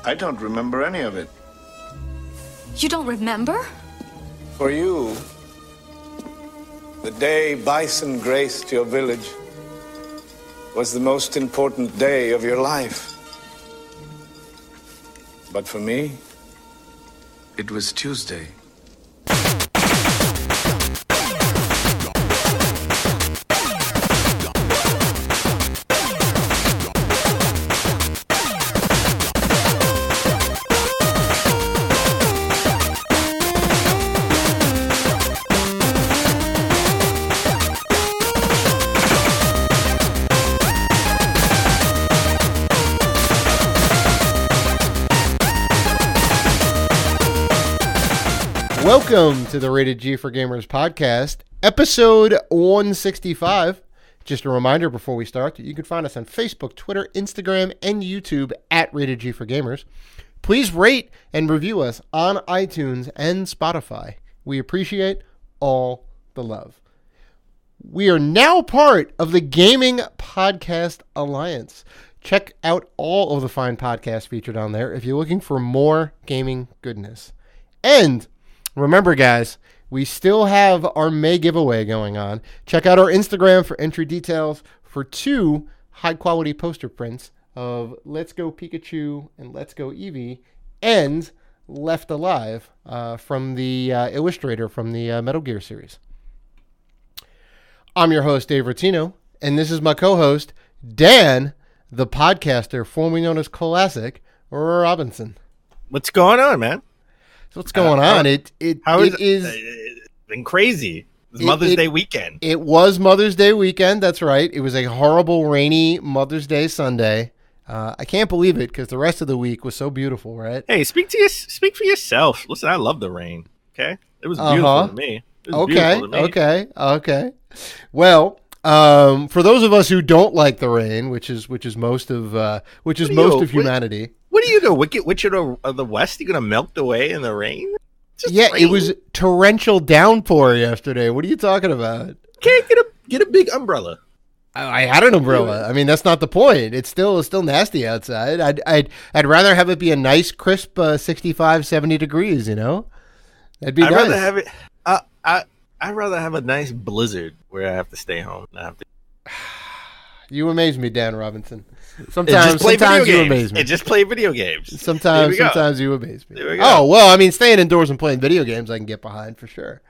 I don't remember any of it. You don't remember? For you, the day bison graced your village was the most important day of your life. But for me, it was Tuesday. Welcome to the Rated G for Gamers podcast, episode 165. Just a reminder before we start that you can find us on Facebook, Twitter, Instagram, and YouTube at Rated G for Gamers. Please rate and review us on iTunes and Spotify. We appreciate all the love. We are now part of the Gaming Podcast Alliance. Check out all of the fine podcasts featured on there if you're looking for more gaming goodness. And remember, guys, we still have our May giveaway going on. Check out our Instagram for entry details for 2 high-quality poster prints of Let's Go Pikachu and Let's Go Eevee and Left Alive from the illustrator from the Metal Gear series. I'm your host, Dave Rotino, and this is my co-host, Dan, the podcaster, formerly known as Classic Robinson. What's going on, man? So what's going on? It's been crazy. It's Mother's Day weekend. It was Mother's Day weekend. That's right. It was a horrible, rainy Mother's Day Sunday. I can't believe it because the rest of the week was so beautiful, right? Hey, speak for yourself. Listen, I love the rain. Okay, it was beautiful to me. Okay. Well, for those of us who don't like the rain, which is most of humanity. What do you do? Wicked Witch of the West? You gonna melt away in the rain? Rain. It was torrential downpour yesterday. What are you talking about? Can't get a big umbrella. I had an umbrella. I mean, that's not the point. It's still nasty outside. I'd rather have it be a nice, crisp 65, 70 degrees. You know, that'd be nice. Rather have it. I'd rather have a nice blizzard where I have to stay home. You amaze me, Dan Robinson. Sometimes you amaze me. And just play video games. Sometimes you amaze me. There we go. Oh, well, I mean, staying indoors and playing video games I can get behind for sure.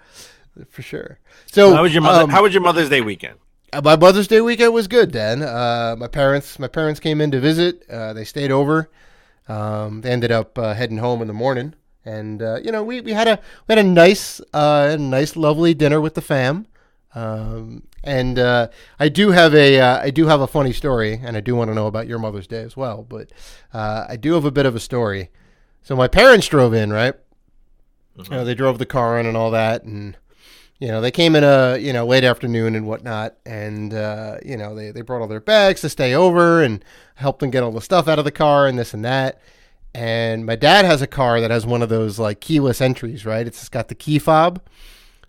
So how was your Mother's Day weekend? My Mother's Day weekend was good, Dan. My parents came in to visit. They stayed over. They ended up heading home in the morning. And we had a nice lovely dinner with the fam. And I do have a funny story, and I do want to know about your Mother's Day as well. But I do have a bit of a story. So my parents drove in, right? Mm-hmm. They drove the car in and all that, and they came in late afternoon and whatnot, and they brought all their bags to stay over and helped them get all the stuff out of the car and this and that. And my dad has a car that has one of those like keyless entries, right? It's got the key fob.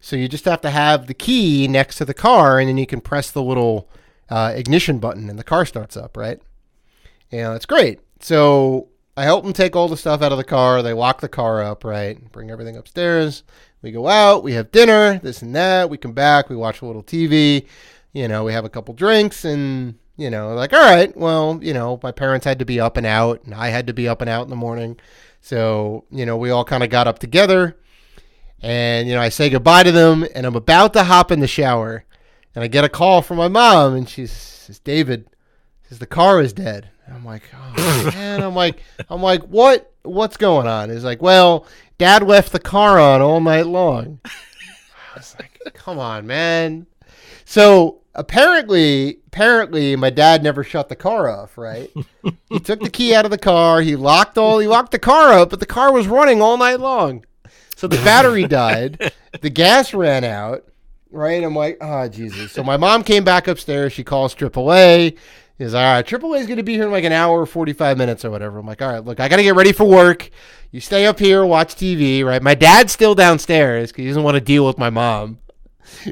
So you just have to have the key next to the car, and then you can press the little ignition button, and the car starts up, right? It's great. So I help them take all the stuff out of the car. They lock the car up, right? Bring everything upstairs. We go out. We have dinner, this and that. We come back. We watch a little TV. We have a couple drinks, and like, all right, well, my parents had to be up and out, and I had to be up and out in the morning. So, we all kind of got up together. And, I say goodbye to them, and I'm about to hop in the shower. And I get a call from my mom, and she says, David, says the car is dead. And I'm like, oh, man. I'm like, what's going on? It's like, well, Dad left the car on all night long. I was like, come on, man. So apparently my dad never shut the car off, right? He took the key out of the car. He locked the car up, but the car was running all night long. So the battery died, the gas ran out, right? I'm like, oh, Jesus. So my mom came back upstairs. She calls AAA. He's like, all right, AAA is going to be here in like an hour or 45 minutes or whatever. I'm like, all right, look, I got to get ready for work. You stay up here, watch TV, right? My dad's still downstairs because he doesn't want to deal with my mom,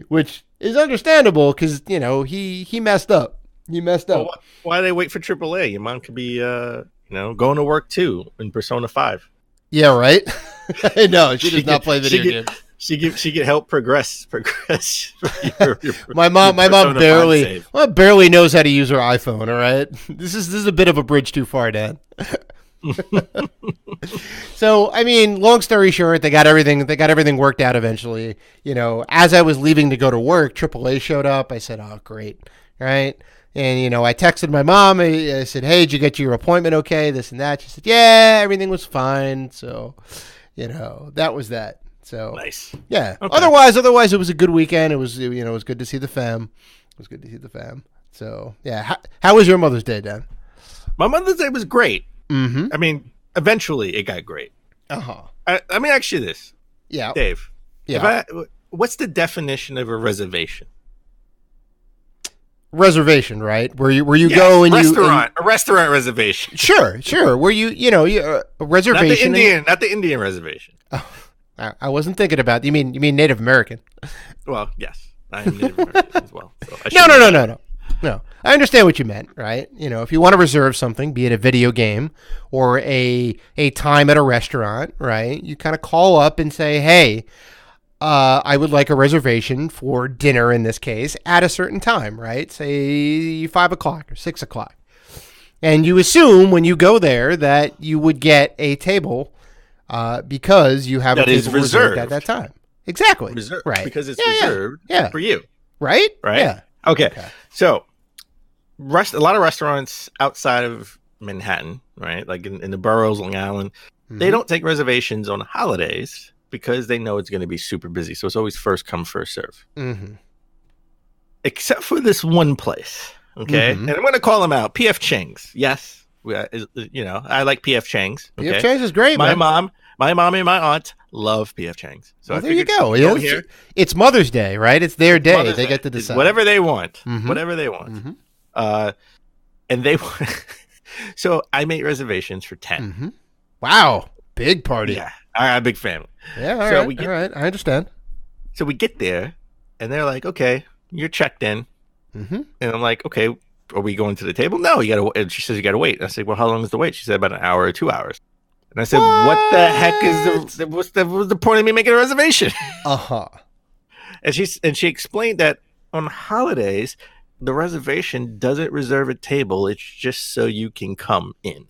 which is understandable because, he messed up. He messed up. Well, why do they wait for AAA? Your mom could be going to work too in Persona 5. Yeah, right. No, she does not play video games. She could help progress. My mom barely knows how to use her iPhone. All right, this is a bit of a bridge too far, Dad. So, I mean, long story short, they got everything worked out eventually. As I was leaving to go to work, AAA showed up. I said, "Oh, great." Right? And, I texted my mom. I said, "Hey, did you get your appointment okay? This and that." She said, "Yeah, everything was fine." So, that was that. So nice. Yeah. Okay. Otherwise, it was a good weekend. It was good to see the fam. So, yeah. How was your Mother's Day, Dan? My Mother's Day was great. Mm-hmm. I mean, eventually it got great. Uh-huh. I mean, actually this. Yeah. Dave. Yeah. What's the definition of a reservation? Reservation, right? Where you go and a restaurant reservation. Sure. Where a reservation. Not the Indian reservation. Oh, I wasn't thinking about. You mean Native American? Well, yes, I am Native American as well. So No. I understand what you meant, right? If you want to reserve something, be it a video game or a time at a restaurant, right? You kind of call up and say, "Hey, I would like a reservation for dinner in this case at a certain time," right? Say 5 o'clock or 6 o'clock. And you assume when you go there that you would get a table because you have that a table reserved at that time. Exactly. Reserved, right. Because it's reserved for you. Right? Right? Yeah. Okay. So, a lot of restaurants outside of Manhattan, right? Like in the boroughs, Long Island, they don't take reservations on holidays because they know it's going to be super busy. So it's always first come, first serve. Mm-hmm. Except for this one place, okay? Mm-hmm. And I'm going to call them out. P.F. Chang's. Yes. I like P.F. Chang's. Okay? P.F. Chang's is great, my man. mom and my aunt love P.F. Chang's. So there you go. It's Mother's Day, right? It's their day. They get to decide. Whatever they want. Mm-hmm. Whatever they want. Mm-hmm. And they so I made reservations for 10. Mm-hmm. Wow. Big party. Yeah. I got a big family. Yeah, all right. I understand. So we get there, and they're like, "Okay, you're checked in." Mm-hmm. And I'm like, "Okay, are we going to the table?" "No, you got to." And she says, "You got to wait." And I said, "Well, how long is the wait?" She said, "About an hour or 2 hours." And I said, "What the heck is what's the point of me making a reservation?" Uh-huh. And she explained that on holidays, the reservation doesn't reserve a table. It's just so you can come in.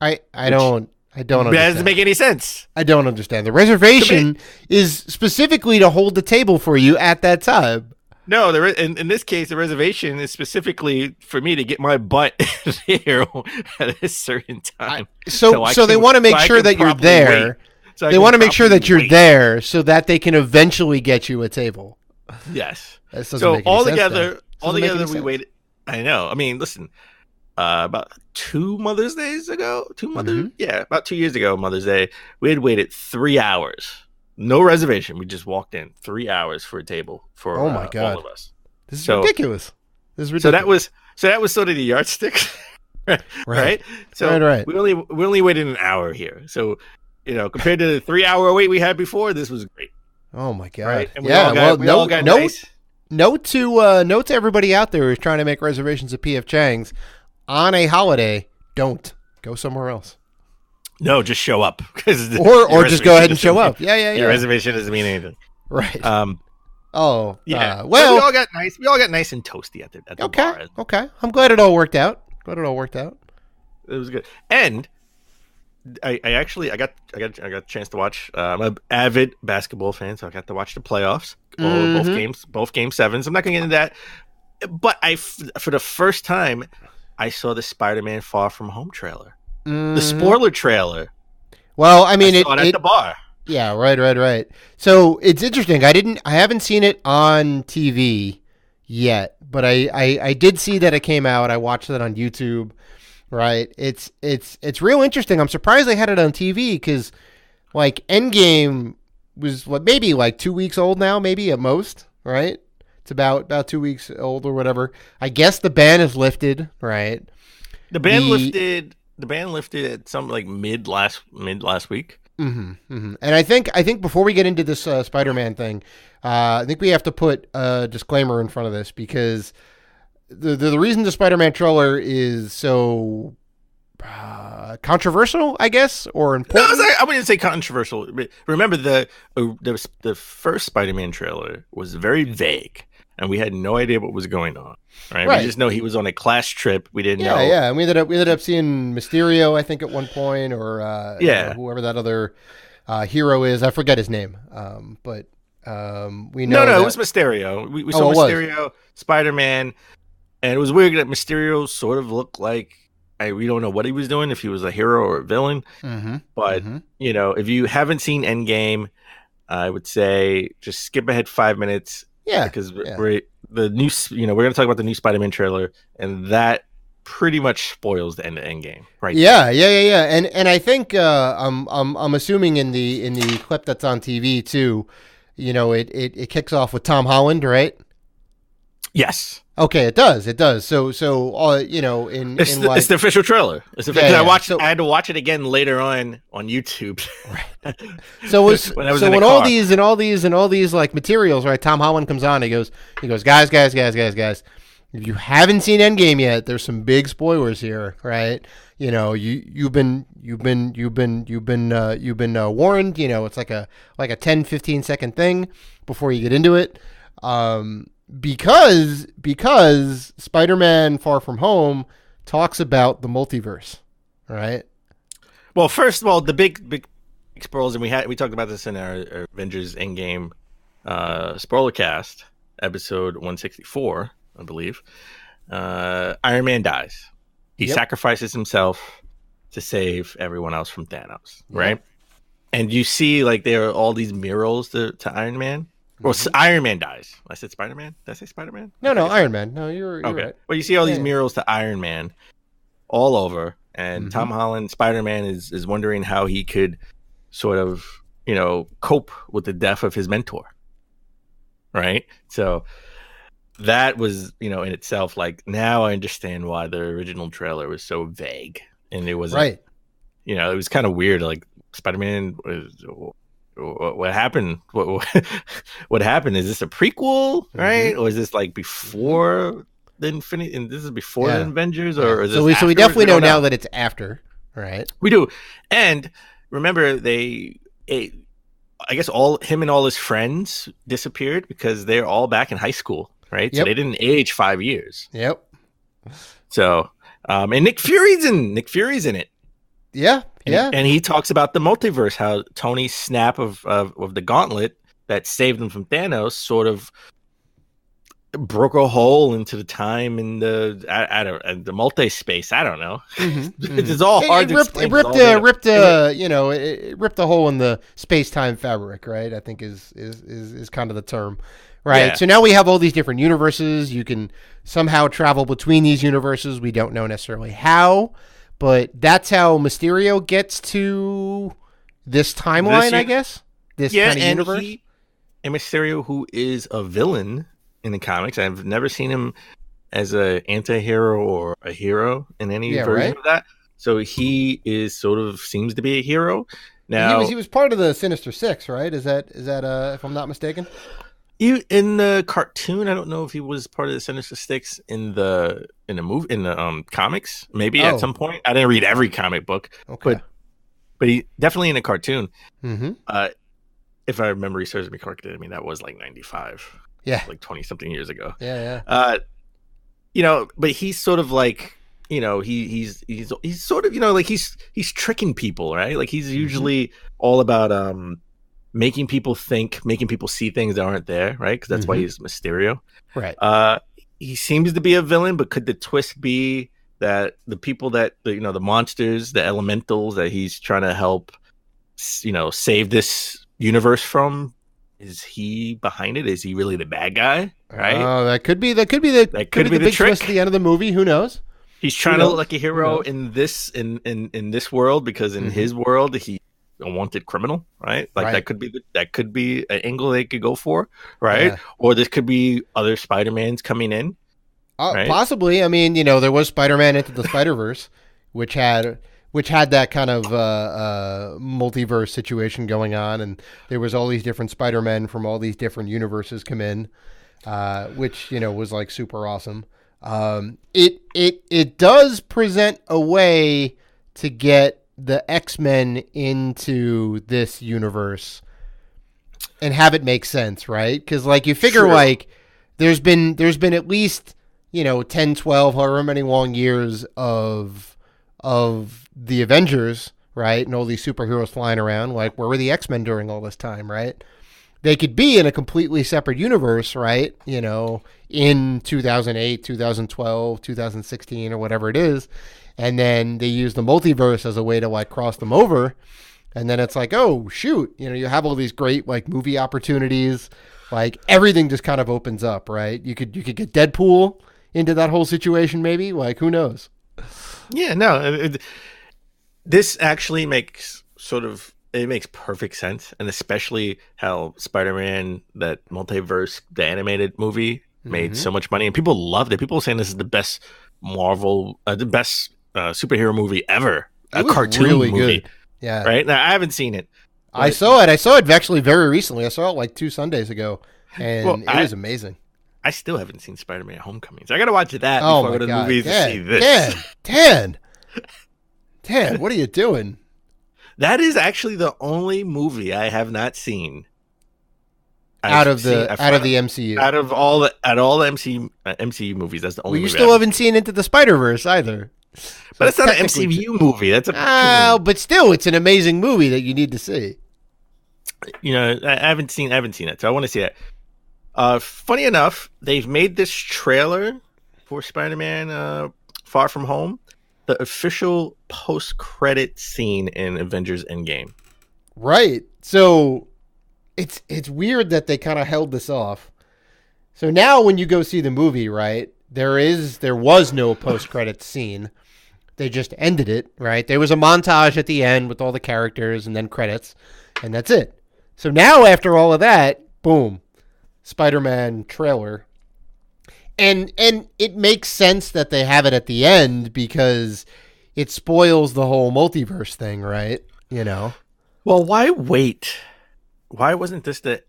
I don't understand. That doesn't make any sense. I don't understand. The reservation is specifically to hold the table for you at that time. No, in this case, the reservation is specifically for me to get my butt there at a certain time. So they want to make sure that you're there. They want to make sure that you're there so that they can eventually get you a table. Yes. So all together we waited. I know. I mean, listen, about 2 Mother's Days ago, about 2 years ago, Mother's Day, we had waited 3 hours. No reservation. We just walked in 3 hours for a table for oh my God. all of us. This is ridiculous. So that was sort of the yardstick, right? So right. we only waited an hour here. So compared to the 3 hour wait we had before, this was great. Oh my God! Right? And we all got nice. Note to everybody out there who's trying to make reservations at P.F. Chang's on a holiday. Don't go somewhere else. No, just show up. Or just go ahead and show up. Yeah. Your reservation doesn't mean anything. Right. Well, we all got nice. We all got nice and toasty at the bar. Okay. I'm glad it all worked out. It was good. And I got a chance to watch. I'm an avid basketball fan, so I got to watch the playoffs. Both game sevens. I'm not gonna get into that. But for the first time, I saw the Spider-Man Far From Home trailer. The spoiler trailer. Well, I mean, I saw it at the bar. Yeah, right. So it's interesting. I haven't seen it on TV yet, but I did see that it came out. I watched it on YouTube. Right. It's real interesting. I'm surprised they had it on TV because, like, Endgame was maybe like 2 weeks old now, maybe at most. Right. It's about 2 weeks old or whatever. I guess the ban is lifted. Right. The ban lifted. The ban lifted at some like mid last week. Mm-hmm, mm-hmm. And I think before we get into this Spider-Man thing, I think we have to put a disclaimer in front of this because the reason the Spider-Man trailer is so controversial, I guess, or No, important. I wouldn't say controversial. But remember, the first Spider-Man trailer was very vague, and we had no idea what was going on. Right? We just know he was on a class trip. We didn't know. Yeah, and we ended up seeing Mysterio, I think, at one point, or whoever that other hero is. I forget his name, but we know. No, it was Mysterio. We saw Mysterio, Spider-Man, and it was weird that Mysterio sort of looked like. We don't know what he was doing, if he was a hero or a villain. But, if you haven't seen Endgame, I would say just skip ahead 5 minutes. Yeah. Because we're going to talk about the new Spider-Man trailer, and that pretty much spoils the end of Endgame. Right. Yeah. And I think I'm assuming in the clip that's on TV too, it kicks off with Tom Holland, right? Yes. Okay, it does. So it's the official trailer. I had to watch it again later on YouTube. Right. So when all these like materials, right? Tom Holland comes on. He goes, guys. If you haven't seen Endgame yet, there's some big spoilers here, right? You've been warned. It's like a 10-15 second thing before you get into it. Because Spider-Man Far From Home talks about the multiverse, right? Well, first of all, the big spoilers, and we talked about this in our Avengers Endgame spoiler cast, episode 164, I believe. Iron Man dies. He sacrifices himself to save everyone else from Thanos, right? And you see, like, there are all these murals to Iron Man. Well, Iron Man dies. I said Spider-Man? Did I say Spider-Man? No, Iron Man. No, you're okay. Right. Well, you see all these murals to Iron Man all over, and Tom Holland, Spider-Man, is wondering how he could sort of, cope with the death of his mentor. Right? So that was, in itself, like, now I understand why the original trailer was so vague. And it wasn't, right. It was kind of weird. Like, Spider-Man was... What happened? What happened? Is this a prequel, right? Or is this like before the Infinity? And this is before the Avengers, or is this so we definitely know now that it's after, right? We do, and remember I guess him and all his friends disappeared because they're all back in high school, right? So they didn't age 5 years. Yep. So, and Nick Fury's in it. Yeah. And he talks about the multiverse, how Tony's snap of the gauntlet that saved him from Thanos sort of broke a hole into the time and the multi-space. I don't know. It's all hard to explain. It ripped a hole in the space-time fabric, right? I think is kind of the term. Right. Yeah. So now we have all these different universes. You can somehow travel between these universes. We don't know necessarily how. But that's how Mysterio gets to this timeline, I guess. This kind of universe. And Mysterio, who is a villain in the comics, I've never seen him as an anti-hero or a hero in any version of that. So he seems to be a hero. Now he was part of the Sinister Six, right? Is that if I'm not mistaken? In the cartoon, I don't know if he was part of the Sinister Six in the comics. Maybe at some point. I didn't read every comic book, but he definitely in a cartoon. If I remember, serves me correctly. I mean, that was like 95. Yeah, like 20 something years ago. Yeah. But he's sort of like, he's sort of, like he's tricking people, right? Like he's usually all about making people think, making people see things that aren't there, right? Because that's why he's Mysterio. Right. He seems to be a villain, but could the twist be that the people that, the monsters, the elementals that he's trying to help, save this universe from, is he behind it? Is he really the bad guy? Right? Oh, that could be the big trick. Twist at the end of the movie. Who knows? He's trying to look like a hero in this world, because in his world he a wanted criminal, right? Like that could be an angle they could go for, right? Yeah. Or this could be other Spider-Mans coming in. Right? Possibly. I mean, there was Spider-Man Into the Spider-Verse, which had that kind of multiverse situation going on, and there was all these different Spider-Men from all these different universes come in, which was like super awesome. It does present a way to get the X-Men into this universe and have it make sense, right? Because like you figure like there's been at least 10, 12, however many long years of the Avengers, right, and all these superheroes flying around. Like where were the X-Men during all this time, right? They could be in a completely separate universe, right? In 2008, 2012, 2016, or whatever it is. And then they use the multiverse as a way to like cross them over. And then it's like, oh, shoot, you have all these great like movie opportunities. Like everything just kind of opens up, right? You could get Deadpool into that whole situation maybe. Like who knows? Yeah, no. This actually makes it makes perfect sense, and especially how Spider-Man, that multiverse, the animated movie, made so much money, and people loved it. People were saying this is the best Marvel, the best superhero movie ever, a cartoon really movie. Good. Yeah, right. Now I haven't seen it. I saw it. I saw it actually very recently. I saw it like 2 Sundays ago, and it was amazing. I still haven't seen Spider-Man: Homecoming, so I got to watch that before I go to the movies to see this. Dan, what are you doing? That is actually the only movie I have not seen out of the MCU. Out of all the MCU movies, that's the only. Well, you still haven't seen Into the Spider-Verse either. But it's not an MCU movie. That's but still, it's an amazing movie that you need to see. I haven't seen it, so I want to see it. Funny enough, they've made this trailer for Spider-Man Far From Home the official post-credit scene in Avengers Endgame. Right. So it's weird that they kind of held this off. So now when you go see the movie, right, there was no post-credit scene. They just ended it, right? There was a montage at the end with all the characters and then credits, and that's it. So now after all of that, boom, Spider-Man trailer. And it makes sense that they have it at the end because it spoils the whole multiverse thing, right? Well, why wait? Why wasn't this the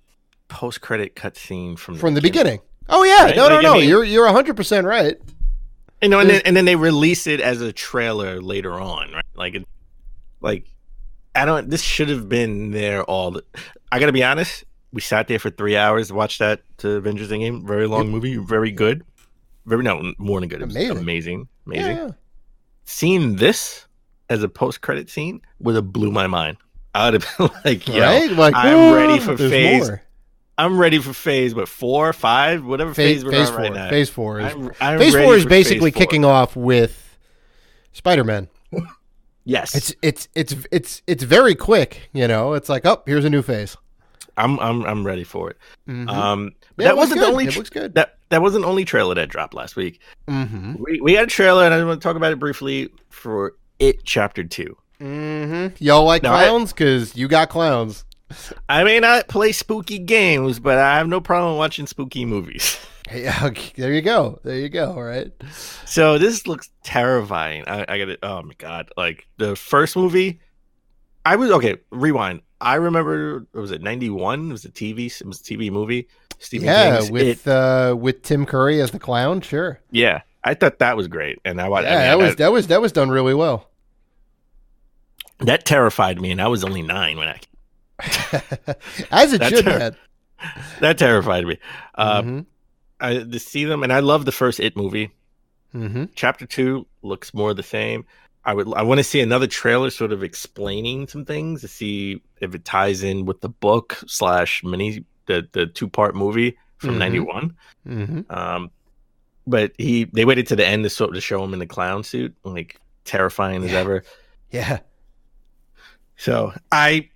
post-credit cutscene from the beginning? Oh yeah, right? No. You're 100% right. And then they release it as a trailer later on, right? This should have been there I gotta be honest. We sat there for 3 hours to watch that Avengers Endgame. Very long movie, very good. More than good. It was amazing. Yeah. Seeing this as a post-credit scene would have blew my mind. I would have been like, right? I'm ready for phase. More. I'm ready for phase, 4, 5, whatever phase we're on right now. Phase 4 is phase 4 is basically kicking off with Spider-Man. Yes, it's very quick. It's like, oh, here's a new phase. I'm ready for it. Mm-hmm. That wasn't the only. It looks good. That wasn't the only trailer that dropped last week. Mm-hmm. We had a trailer, and I want to talk about it briefly for It Chapter 2. Mm-hmm. Y'all like clowns? Because you got clowns. I may not play spooky games, but I have no problem watching spooky movies. Hey, there you go. All right. So this looks terrifying. I get it. Oh my god! Like the first movie, rewind. I remember, was it 91? It was a TV movie. Stephen King's with Tim Curry as the clown. Sure. Yeah, I thought that was great, and that was done really well. That terrified me, and I was only 9 when I. As it should have. That terrified me. To see them, and I love the first It movie. Mm-hmm. Chapter 2 looks more the same. I want to see another trailer sort of explaining some things to see if it ties in with the book / mini, the 2-part movie from 91. Mm-hmm. But they waited to the end to show him in the clown suit, like terrifying as ever. Yeah. So I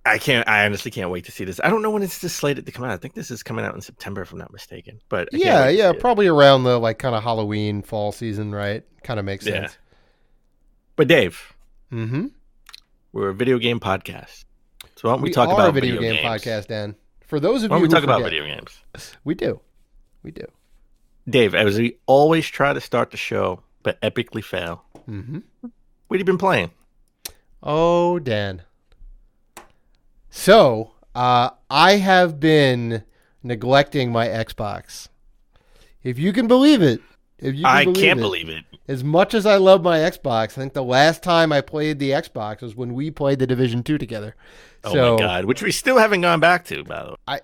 honestly can't wait to see this. I don't know when it's slated to come out. I think this is coming out in September, if I'm not mistaken. But probably around the kind of Halloween fall season, right? Kind of makes sense. But Dave, we're a video game podcast. So why don't we talk about a video game podcast, Dan? For those of why you don't we who talk about video games? We do. Dave, as we always try to start the show, but epically fail. Mm-hmm. What have you been playing? Oh, Dan. So, I have been neglecting my Xbox. If you can believe it. I can't believe it. as much as I love my Xbox, I think the last time I played the Xbox was when we played the Division 2 together. Oh my God, which we still haven't gone back to, by the way.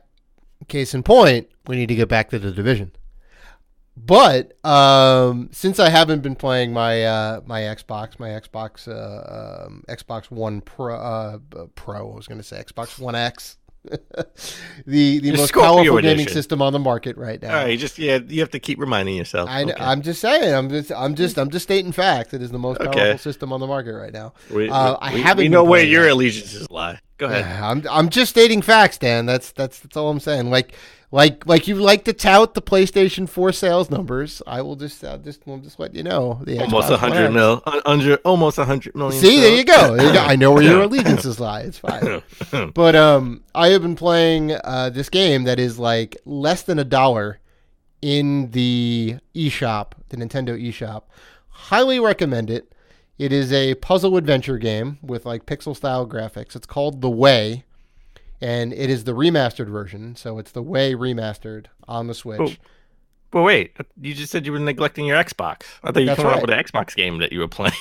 Case in point, we need to get back to the Division. But since I haven't been playing my Xbox One Pro, I was going to say Xbox One X, the most powerful gaming system on the market right now. All right, you have to keep reminding yourself. I'm just saying. I'm just stating facts. It is the most powerful system on the market right now. We know where your allegiances lie. Go ahead. I'm just stating facts, Dan. That's all I'm saying. Like you like to tout the PlayStation 4 sales numbers. I'll just let you know. Almost 100 mil. Almost 100 million. See, there you go. I know where your allegiances lie. It's fine. But I have been playing this game that is like less than $1 in the eShop, the Nintendo eShop. Highly recommend it. It is a puzzle adventure game with like pixel style graphics. It's called The Way, and it is the remastered version. So it's The Way remastered on the Switch. But wait, you just said you were neglecting your Xbox. I thought you were coming up with an Xbox game that you were playing.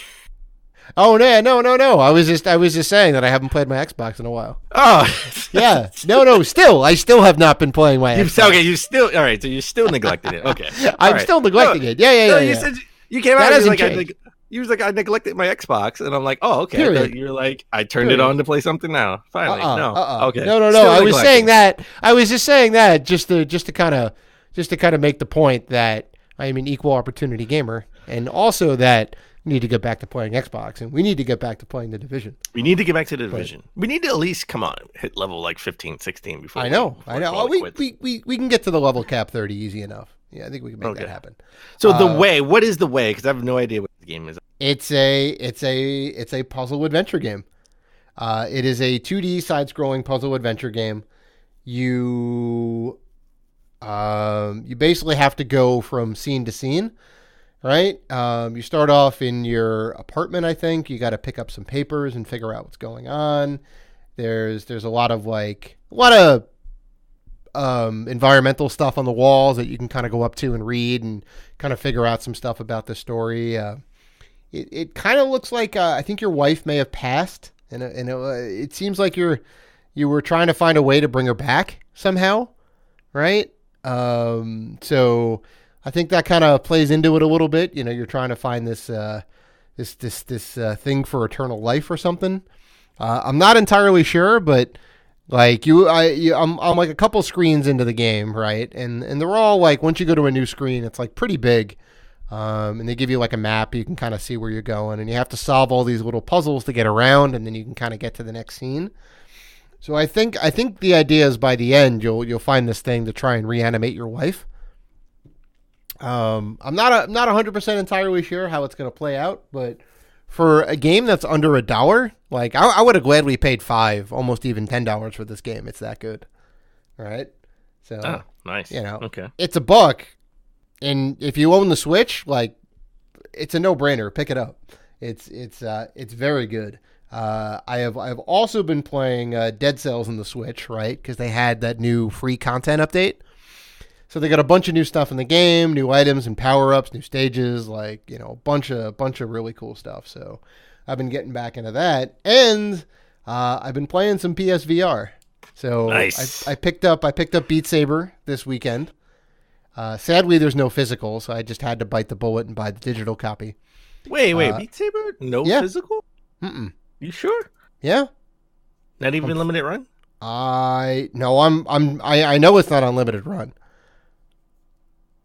Oh no! I was just saying that I haven't played my Xbox in a while. Oh, yeah. No. I still have not been playing my Xbox. Okay, you still all right? So you're still neglecting it. Okay, I'm still neglecting it. Yeah. You said you came out like you was like, I neglected my Xbox, and I'm like, oh, okay. You're like, I turned it on to play something now. Finally, okay. No. I was saying that. I was just saying that just to kind of make the point that I am an equal opportunity gamer, and also that we need to get back to playing Xbox, and we need to get back to playing the Division. We need to get back to the Division. We need to at least hit level like 15, 16 before. I know. We can get to the level cap 30 easy enough. Yeah, I think we can make that happen. So The Way, what is The Way? Because I have no idea what the game is. It's a puzzle adventure game. It is a 2D side-scrolling puzzle adventure game. You basically have to go from scene to scene, right? You start off in your apartment, I think. You got to pick up some papers and figure out what's going on. There's a lot of environmental stuff on the walls that you can kind of go up to and read and kind of figure out some stuff about the story. It kind of looks like I think your wife may have passed, and it seems like you were trying to find a way to bring her back somehow, right? So I think that kind of plays into it a little bit. You know, you're trying to find this thing for eternal life or something. I'm not entirely sure, but like I'm like a couple screens into the game, right? And they're all like, once you go to a new screen, it's like pretty big. And they give you like a map. You can kind of see where you're going, and you have to solve all these little puzzles to get around, and then you can kind of get to the next scene. So I think the idea is by the end, you'll find this thing to try and reanimate your wife. I'm not 100% entirely sure how it's going to play out, but for a game that's under $1, like I would have gladly paid $5, almost even $10 for this game. It's that good. All right. So nice. You know, okay. It's $1. And if you own the Switch, like, it's a no-brainer. Pick it up. It's very good. I have also been playing Dead Cells on the Switch, right? Because they had that new free content update. So they got a bunch of new stuff in the game, new items and power-ups, new stages, like, you know, a bunch of really cool stuff. So I've been getting back into that, and I've been playing some PSVR. So nice. I picked up Beat Saber this weekend. Sadly, there's no physical, so I just had to bite the bullet and buy the digital copy. Wait, Beat Saber? No physical? Mm-mm. You sure? Yeah. Not even limited run? I know it's not unlimited run.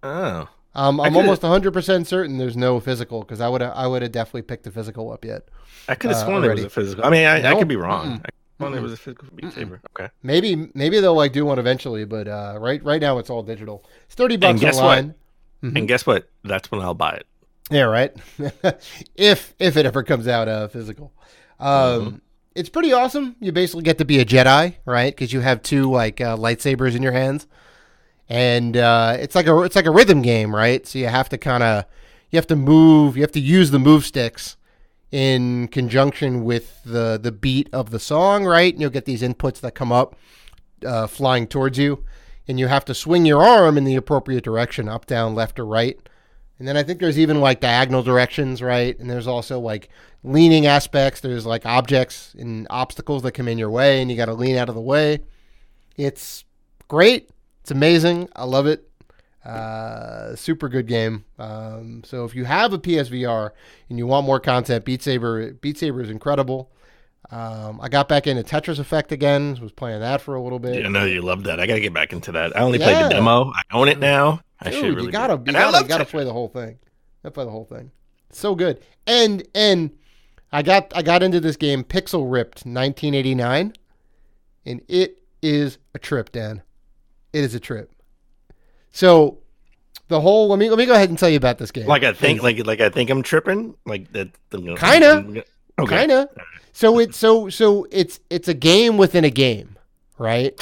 Oh. I'm almost 100% certain there's no physical, because I would have definitely picked the physical up yet. I could have sworn there was a physical. I mean, I could be wrong. Mm-mm. Well, it was a physical Beat Saber. Okay. Maybe they'll like do one eventually, but right now it's all digital. It's $30 online. Mm-hmm. And guess what? That's when I'll buy it. Yeah, right. if it ever comes out physical, it's pretty awesome. You basically get to be a Jedi, right? Because you have two like lightsabers in your hands, and it's like a rhythm game, right? So you have to move. You have to use the move sticks in conjunction with the beat of the song, right? And you'll get these inputs that come up flying towards you, and you have to swing your arm in the appropriate direction, up, down, left, or right, And then I think there's even like diagonal directions, right? And there's also like leaning aspects. There's like objects and obstacles that come in your way, and you got to lean out of the way. It's great. It's amazing. I love it. Super good game. So if you have a PSVR and you want more content, Beat Saber is incredible. I got back into Tetris Effect again. Was playing that for a little bit. Yeah, I know you love that. I gotta get back into that. I only played the demo. I own it now. I Dude, should really. You gotta play the whole thing. Gotta play the whole thing. It's so good. And I got into this game, Pixel Ripped 1989, and it is a trip, Dan. It is a trip. So the whole let me go ahead and tell you about this game. Like I think I'm tripping. Like that. Kinda. Okay. Kinda. So it's a game within a game, right?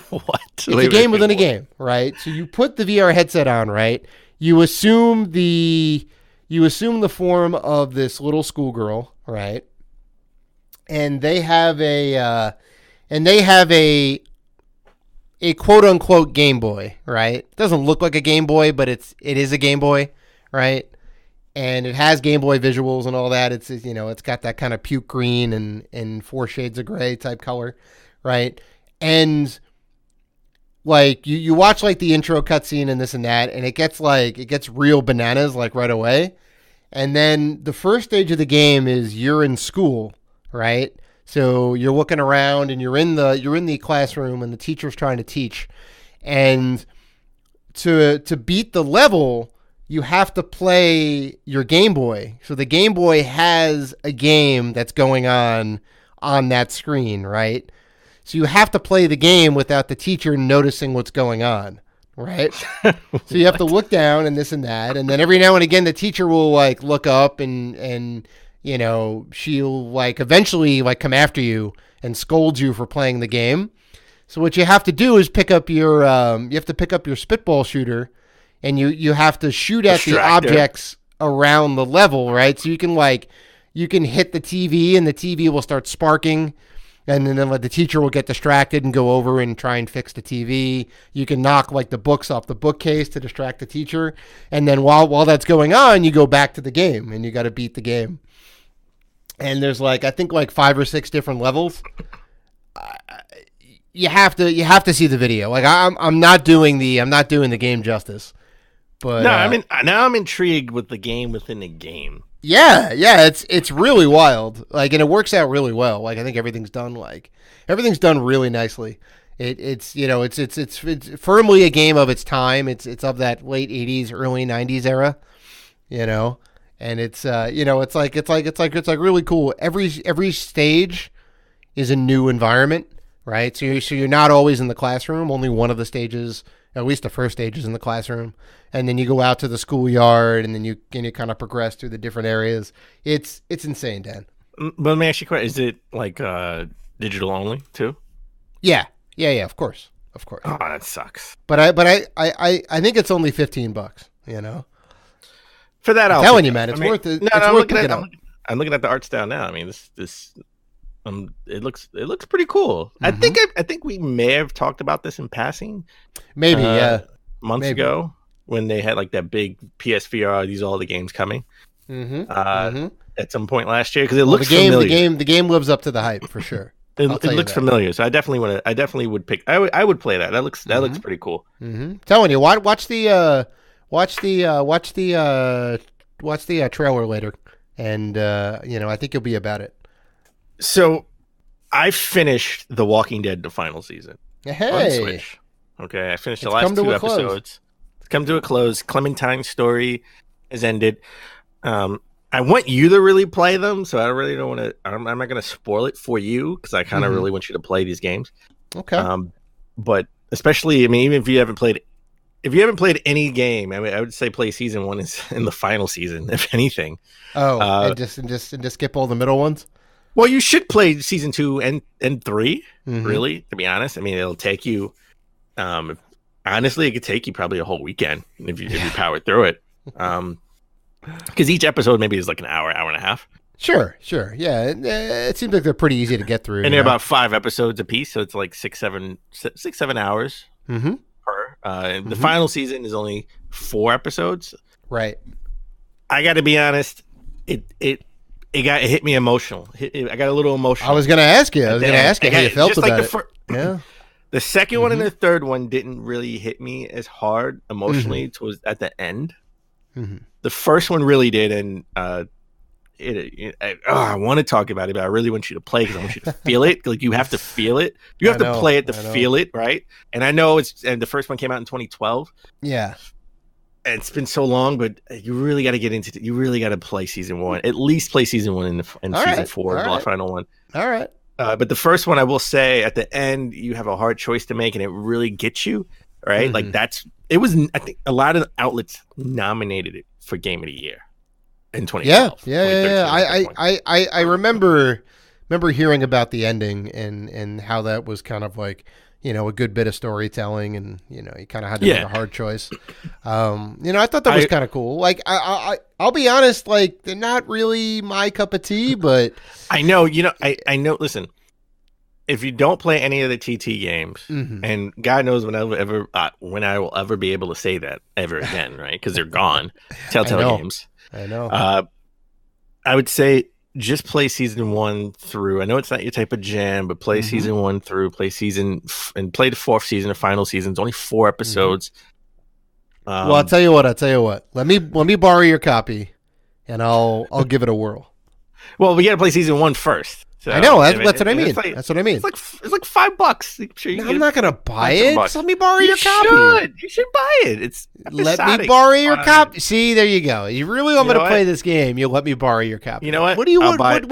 What? It's a game within a game, right? So you put the VR headset on, right? You assume the form of this little schoolgirl, right? And they have a quote unquote Game Boy, right? It doesn't look like a Game Boy, but it is a Game Boy, right? And it has Game Boy visuals and all that. It's it's got that kind of puke green and 4 shades of gray type color, right? And like you watch like the intro cutscene and this and that, and it gets real bananas like right away. And then the first stage of the game is you're in school, right? So you're looking around and you're in the classroom and the teacher's trying to teach. And to beat the level, you have to play your Game Boy. So the Game Boy has a game that's going on that screen, right? So you have to play the game without the teacher noticing what's going on, right? So you have to look down and this and that. And then every now and again, the teacher will like look up and she'll like eventually like come after you and scold you for playing the game. So what you have to do is pick up your spitball shooter, and you have to shoot at the objects around the level, right? So you can hit the TV and the TV will start sparking, and then the teacher will get distracted and go over and try and fix the TV. You can knock like the books off the bookcase to distract the teacher, and then while that's going on, you go back to the game and you got to beat the game. And there's I think 5 or 6 different levels. You have to see the video. Like I'm not doing the game justice. But no, now I'm intrigued with the game within the game. Yeah, it's really wild. Like, and it works out really well. Like, I think everything's done really nicely. It's firmly a game of its time. It's of that late 80s, early 90s era, and it's really cool. Every stage is a new environment, right? So you're not always in the classroom. Only one of the stages, at least the first stage, is in the classroom. And then you go out to the schoolyard, and then you kind of progress through the different areas. It's insane, Dan. But let me ask you a question. Is it digital only too? Yeah, of course. Oh, that sucks. But I think it's only $15. For that, I'm telling you, man, it's worth it. I'm looking at the art style now. I mean, this it looks pretty cool. Mm-hmm. I think we may have talked about this in passing. Maybe months ago when they had like that big PSVR. These are all the games coming. Mm-hmm. At some point last year, because it looks familiar. The game lives up to the hype for sure. It looks familiar, so I definitely would pick. I would play that. That looks pretty cool. Mm-hmm. Telling you, watch the trailer later, and I think you'll be about it. So, I finished The Walking Dead, the final season. Hey, on Switch. Okay, I finished the last 2 episodes. It's come to a close. Clementine's story has ended. I want you to really play them, so I really don't want to. I'm not going to spoil it for you because I kind of really want you to play these games. Okay. But especially, even if you haven't played any game, I would say play season 1 is in the final season, if anything. Oh, and just skip all the middle ones. Well, you should play season 2 and 3. Really, to be honest. It'll take you. Honestly, it could take you probably a whole weekend if you power through it. Because each episode maybe is like an hour and a half. Sure. Yeah, it seems like they're pretty easy to get through. And they're about 5 episodes a piece, so it's like 6-7 hours per. The final season is only 4 episodes. Right. I got to be honest. It hit me emotional. I got a little emotional. I was gonna ask you. How you felt about it. Yeah. The second one and the third one didn't really hit me as hard emotionally towards at the end. The first one really did, and I want to talk about it, but I really want you to play because I want you to feel it. Like you have to feel it. You have to play it to feel it, right? And I know and the first one came out in 2012. Yeah. And it's been so long, but you really got to get into it. You really got to play season 1. At least play season 1 and season 4, the final one. All right. But the first one, I will say, at the end, you have a hard choice to make, and it really gets you, right? Like it was. I think a lot of outlets nominated it for Game of the Year in 2012. Yeah. I remember hearing about the ending and how that was kind of like, you know, a good bit of storytelling, and you know, you kind of had to make a hard choice. You know, I thought that was kind of cool. Like, I'll be honest, like they're not really my cup of tea, but I know, you know, I know. Listen, if you don't play any of the TT games, and God knows when I will ever be able to say that ever again, right? Because they're gone. Telltale games. I know. I would say just play season 1 through. I know it's not your type of jam, but play season 1 through. Play the fourth season, the final season. It's only 4 episodes. Well, I'll tell you what. Let me borrow your copy, and I'll give it a whirl. Well, we got to play season 1 first. So, I know. That's what I mean. That's what I mean. It's like $5. I'm sure I'm not gonna buy it. Just let me borrow your copy. You should buy it. It's let me borrow your copy. See, there you go. You really want me to play this game? You'll let me borrow your copy. You know what? What are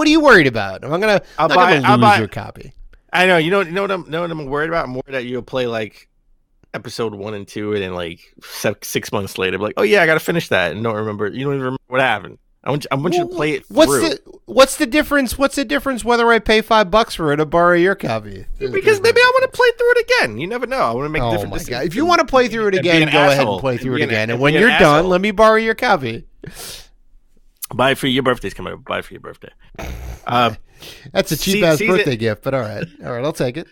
you worried about? I'm gonna lose your copy. I know. You know what I'm worried about? I'm worried that you'll play like episode 1 and 2, and then like 6 months later, be like, oh yeah, I gotta finish that, and don't remember. You don't even remember what happened. I want you to play it through. What's the difference? What's the difference whether I pay $5 for it or borrow your copy? Because maybe I want to play through it again. You never know. I want to make different decisions. God. If you want to play through it again, go ahead and play through it again. And when you're done, let me borrow your copy. Buy it for your birthday's coming up. Buy it for your birthday. That's a cheap ass birthday gift, but all right, I'll take it.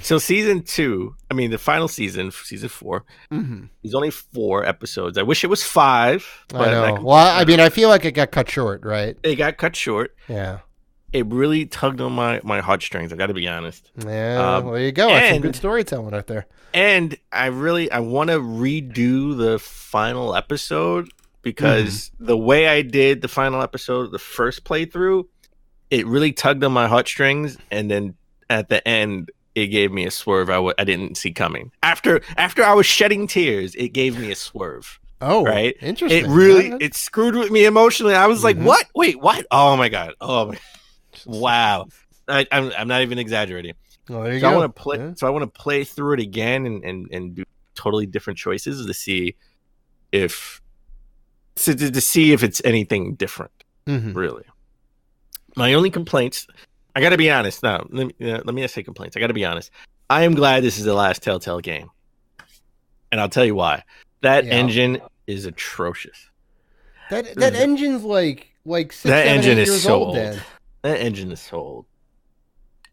So season 2, I mean the final season 4, is only 4 episodes. I wish it was 5. But I know. Well, I mean, I feel like it got cut short, right? It got cut short. Yeah. It really tugged on my heartstrings. I got to be honest. Yeah. Well, there you go. That's some good storytelling out there. And I want to redo the final episode because the way I did the final episode, the first playthrough, it really tugged on my heartstrings, and then at the end, it gave me a swerve I didn't see coming. After I was shedding tears, it gave me a swerve. Oh, right. Interesting. It really it screwed with me emotionally. I was like, "What? Wait, what? Oh my god! Oh my, wow!" I'm not even exaggerating. Oh, there you go. I want to play. Yeah. So I want to play through it again and do totally different choices to see if it's anything different. Really. My only complaints, I got to be honest. Now, let me just say complaints. I got to be honest. I am glad this is the last Telltale game. And I'll tell you why. That engine is atrocious. That engine's like 6, that 7, engine 8 is years so old. old. Dan. That engine is so old.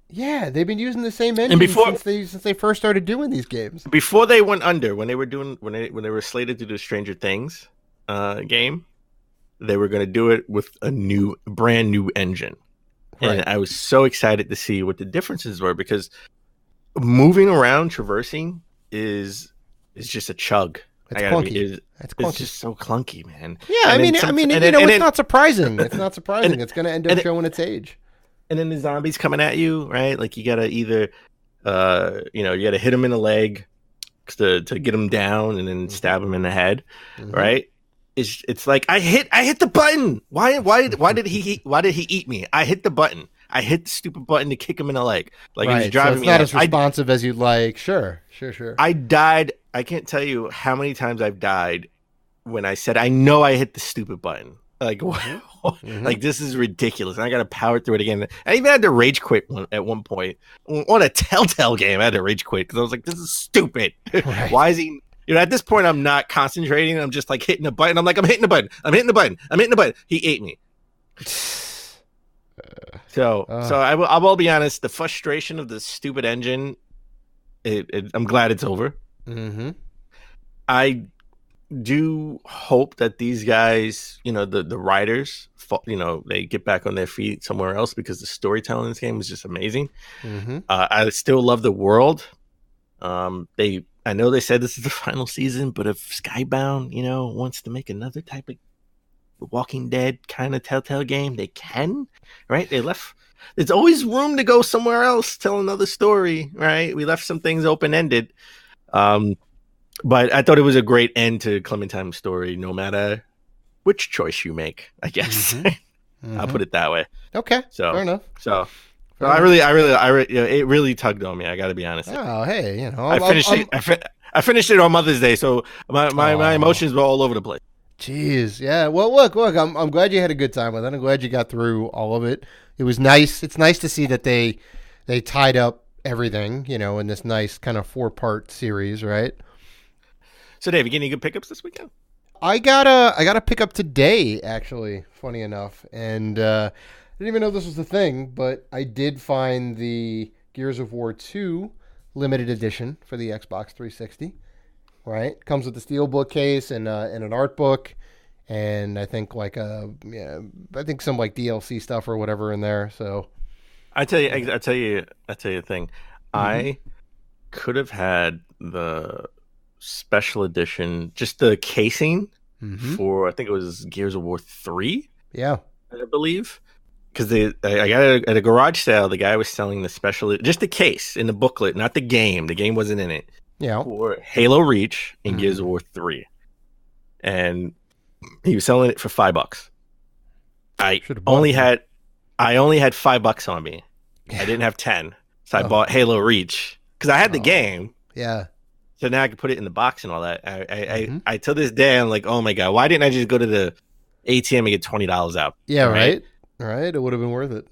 Yeah, they've been using the same engine since they first started doing these games. Before they went under, when they were slated to do Stranger Things game, they were going to do it with a brand new engine. And I was so excited to see what the differences were, because moving around, traversing is just a chug. It's clunky. It's just so clunky, man. Yeah, it's not surprising. It's not surprising. It's going to end up showing its age. And then the zombies coming at you, right? Like you got to either, you got to hit them in the leg to get them down, and then stab them in the head, right? It's like I hit the button. Why did he eat me? I hit the button. I hit the stupid button to kick him in the leg. Like he was driving me. It's not as responsive as you'd like. Sure. I died. I can't tell you how many times I've died when I said I know I hit the stupid button. Like like this is ridiculous. And I got to power through it again. I even had to rage quit at one point on a Telltale game. I had to rage quit because I was like, this is stupid. Right. Why is he? At this point, I'm not concentrating. I'm just like hitting a button. I'm like, I'm hitting the button. He ate me. So I will be honest. The frustration of the stupid engine, I'm glad it's over. Mm-hmm. I do hope that these guys, the writers, they get back on their feet somewhere else, because the storytelling in this game is just amazing. Mm-hmm. I still love the world. I know they said this is the final season, but if Skybound, wants to make another type of Walking Dead kind of Telltale game, they can, right? There's always room to go somewhere else, tell another story, right? We left some things open-ended. But I thought it was a great end to Clementine's story, no matter which choice you make, I guess. Mm-hmm. I'll put it that way. Okay, so fair enough. So it really tugged on me. I got to be honest. Oh, hey, I finished it on Mother's Day, so my emotions were all over the place. Jeez, yeah. Well, look. I'm glad you had a good time with it. I'm glad you got through all of it. It was nice. It's nice to see that they tied up everything, in this nice kind of 4-part series, right? So, Dave, you get any good pickups this weekend? I got a pickup today, actually. Funny enough, and I didn't even know this was the thing, but I did find the Gears of War 2 limited edition for the Xbox 360. Right, comes with the steelbook case and an art book, and I think some like DLC stuff or whatever in there. So, I tell you a thing. Mm-hmm. I could have had the special edition, just the casing for, I think it was Gears of War 3. Yeah, I believe, because I got it at a garage sale. The guy was selling the special, just the case in the booklet, not the game. The game wasn't in it. Yeah, for Halo Reach and Gears of War 3, and he was selling it for $5. I only had $5 on me. Yeah. I didn't have 10, so I bought Halo Reach because I had the game. Yeah. So now I can put it in the box and all that. I to this day I'm like, oh my god, why didn't I just go to the ATM and get $20 out? Yeah, right. Right. It would have been worth it.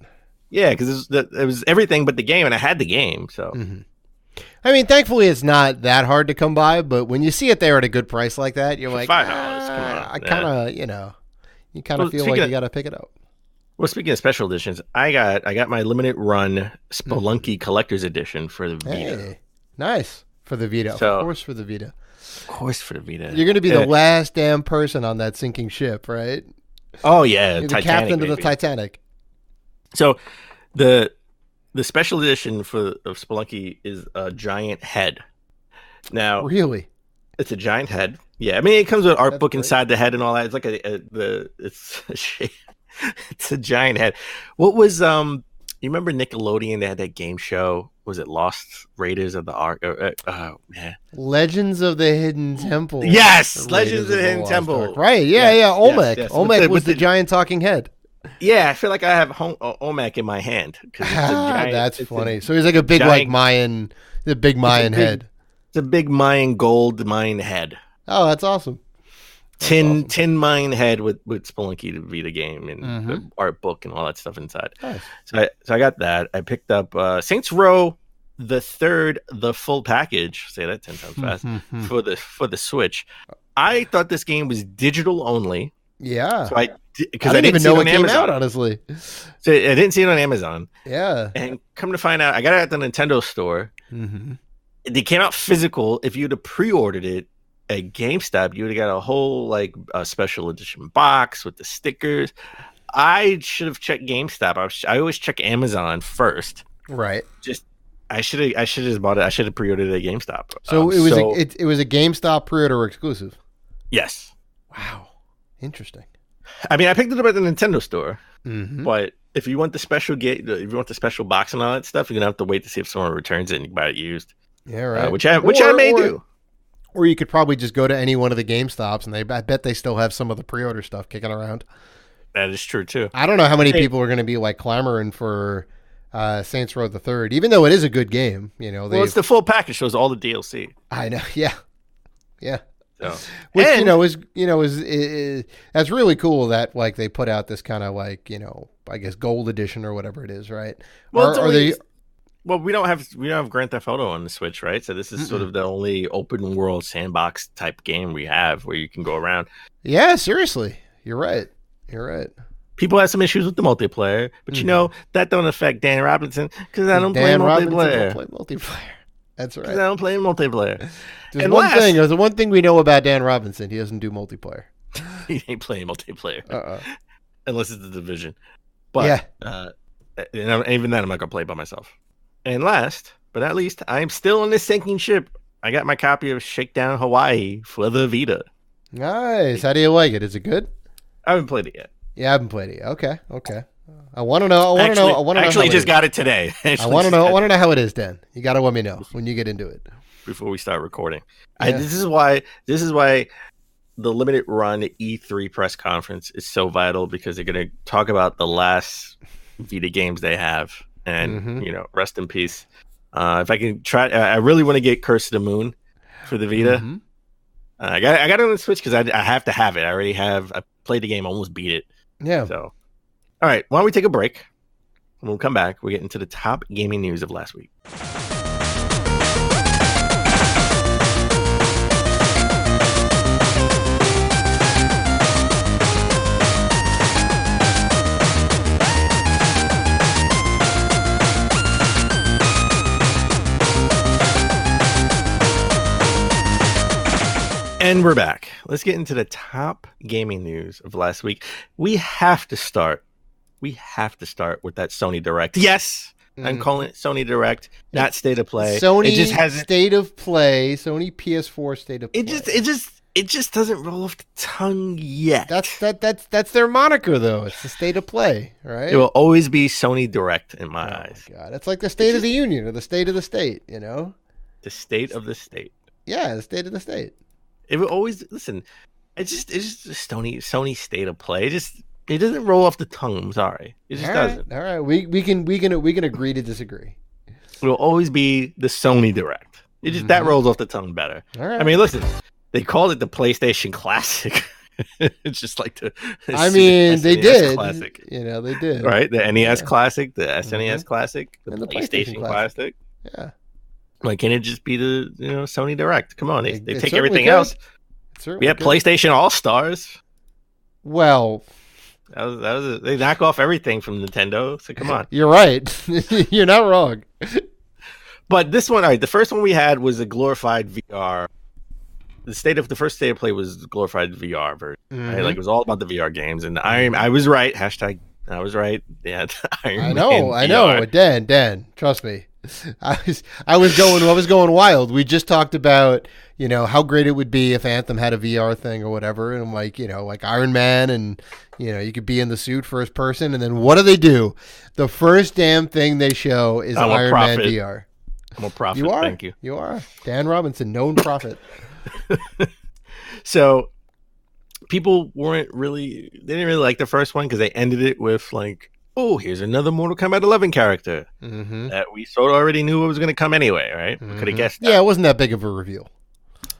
Yeah, because it was everything but the game, and I had the game. So. Mm-hmm. I mean, thankfully, it's not that hard to come by, but when you see it there at a good price like that, you're like, $5. Come on. I kind of, you kind of feel like you got to pick it up. Well, speaking of special editions, I got my limited run Spelunky Collector's Edition for the Vita. Hey, nice. For the Vita. So, of course for the Vita. Of course for the Vita. You're going to be the last damn person on that sinking ship, right? Oh, yeah. You're the captain of the Titanic. So, the special edition of Spelunky is a giant head. Now, really, it's a giant head. Yeah, I mean, it comes with an art book inside the head and all that. It's like it's a giant head. What was you remember Nickelodeon? They had that game show. Was it Lost Raiders of the Ark? Yeah. Legends of the Hidden Temple. Yes, Legends of the Hidden Temple. Ark. Right? Yeah, yeah. Olmec. Yes. Olmec was the giant talking head. Yeah, I feel like I have Olmec in my hand. That's funny. So he's like a big, like Mayan, the big Mayan head. It's a big Mayan gold Mayan head. Oh, that's awesome. Tin Mayan head with Spelunky, the Vita game, and the art book and all that stuff inside. Nice. So I got that. I picked up Saints Row the Third, the full package. Say that 10 times fast for the Switch. I thought this game was digital only. Yeah. So I didn't even know it came out, honestly. So I didn't see it on Amazon. Yeah. And come to find out, I got it at the Nintendo store. Mm-hmm. It came out physical. If you'd have pre-ordered it at GameStop, you would have got a whole a special edition box with the stickers. I should have checked GameStop. I always check Amazon first. Right. I should have just bought it. I should have pre-ordered it at GameStop. So it was a GameStop pre-order exclusive. Yes. Wow. Interesting. I mean, I picked it up at the Nintendo store, mm-hmm. but if you want the special if you want the special box and all that stuff, you're gonna have to wait to see if someone returns it and you buy it used. Yeah, right. Which I may do. Or you could probably just go to any one of the GameStops, and I bet they still have some of the pre-order stuff kicking around. That is true too. I don't know how many people are going to be like clamoring for Saints Row the Third, even though it is a good game. Well, it's the full package. Shows all the DLC. I know. Yeah. So, which is that's really cool that like they put out this kind of like I guess gold edition or whatever it is, right? Well, we don't have Grand Theft Auto on the Switch, right? So this is sort of the only open world sandbox type game we have where you can go around. Yeah, seriously, you're right. People have some issues with the multiplayer, but that don't affect Dan Robinson because I don't play multiplayer. That's right. Because I don't play multiplayer. There's one thing we know about Dan Robinson. He doesn't do multiplayer. He ain't playing multiplayer. Uh-uh. Unless it's the Division. But and even then, I'm not going to play by myself. And last, but not least, I'm still on this sinking ship. I got my copy of Shakedown Hawaii for the Vita. Nice. How do you like it? Is it good? I haven't played it yet. Yeah, I haven't played it. Okay. I want to know. I want to know. Actually, just got it today. I want to know. I want to know how it is, Dan. You got to let me know when you get into it before we start recording. Yeah. This is why the limited run E3 press conference is so vital, because they're going to talk about the last Vita games they have, and rest in peace. If I can try, I really want to get Curse of the Moon for the Vita. Mm-hmm. I got it on the Switch because I have to have it. I played the game, almost beat it. Yeah. So, all right, why don't we take a break? When we come back, we get into the top gaming news of last week. And we're back. Let's get into the top gaming news of last week. We have to start with that Sony Direct. Yes, I'm calling it Sony Direct, not State of Play. Sony it just hasn't, State of Play, Sony PS4 State of Play. It just doesn't roll off the tongue yet. That's their moniker, though. It's the State of Play, right? It will always be Sony Direct in my eyes. My God, it's like the State of the Union or the State of the State. The State of the State. Yeah, the State of the State. It will always listen. It's just Sony State of Play. It doesn't roll off the tongue. I'm sorry, it just doesn't. All right, we can agree to disagree. It will always be the Sony Direct. It just that rolls off the tongue better. All right. I mean, listen, they called it the PlayStation Classic. It's just like they did. Classic. They did. Right, the NES Classic, the SNES Classic, the PlayStation Classic. Yeah. Like, can it just be the Sony Direct? Come on, they take everything could. else. We had PlayStation All Stars. Well, that was they knock off everything from Nintendo. So come on, you're right. You're not wrong. But this one, all right, the first one we had was a glorified VR. The first State of Play was glorified VR version. Right? Like, it was all about the VR games, and I was right. Hashtag I was right. Yeah, I know. Dan, trust me. I was going wild. We just talked about, how great it would be if Anthem had a VR thing or whatever, and like Iron Man, and you could be in the suit first person, and then what do? The first damn thing they show is Iron Man VR. I'm a prophet. You are. Thank you. You are. Dan Robinson, known prophet. So people didn't really like the first one because they ended it with like, oh, here's another Mortal Kombat 11 character that we sort of already knew it was going to come anyway, right? We could have guessed that. Yeah, it wasn't that big of a reveal.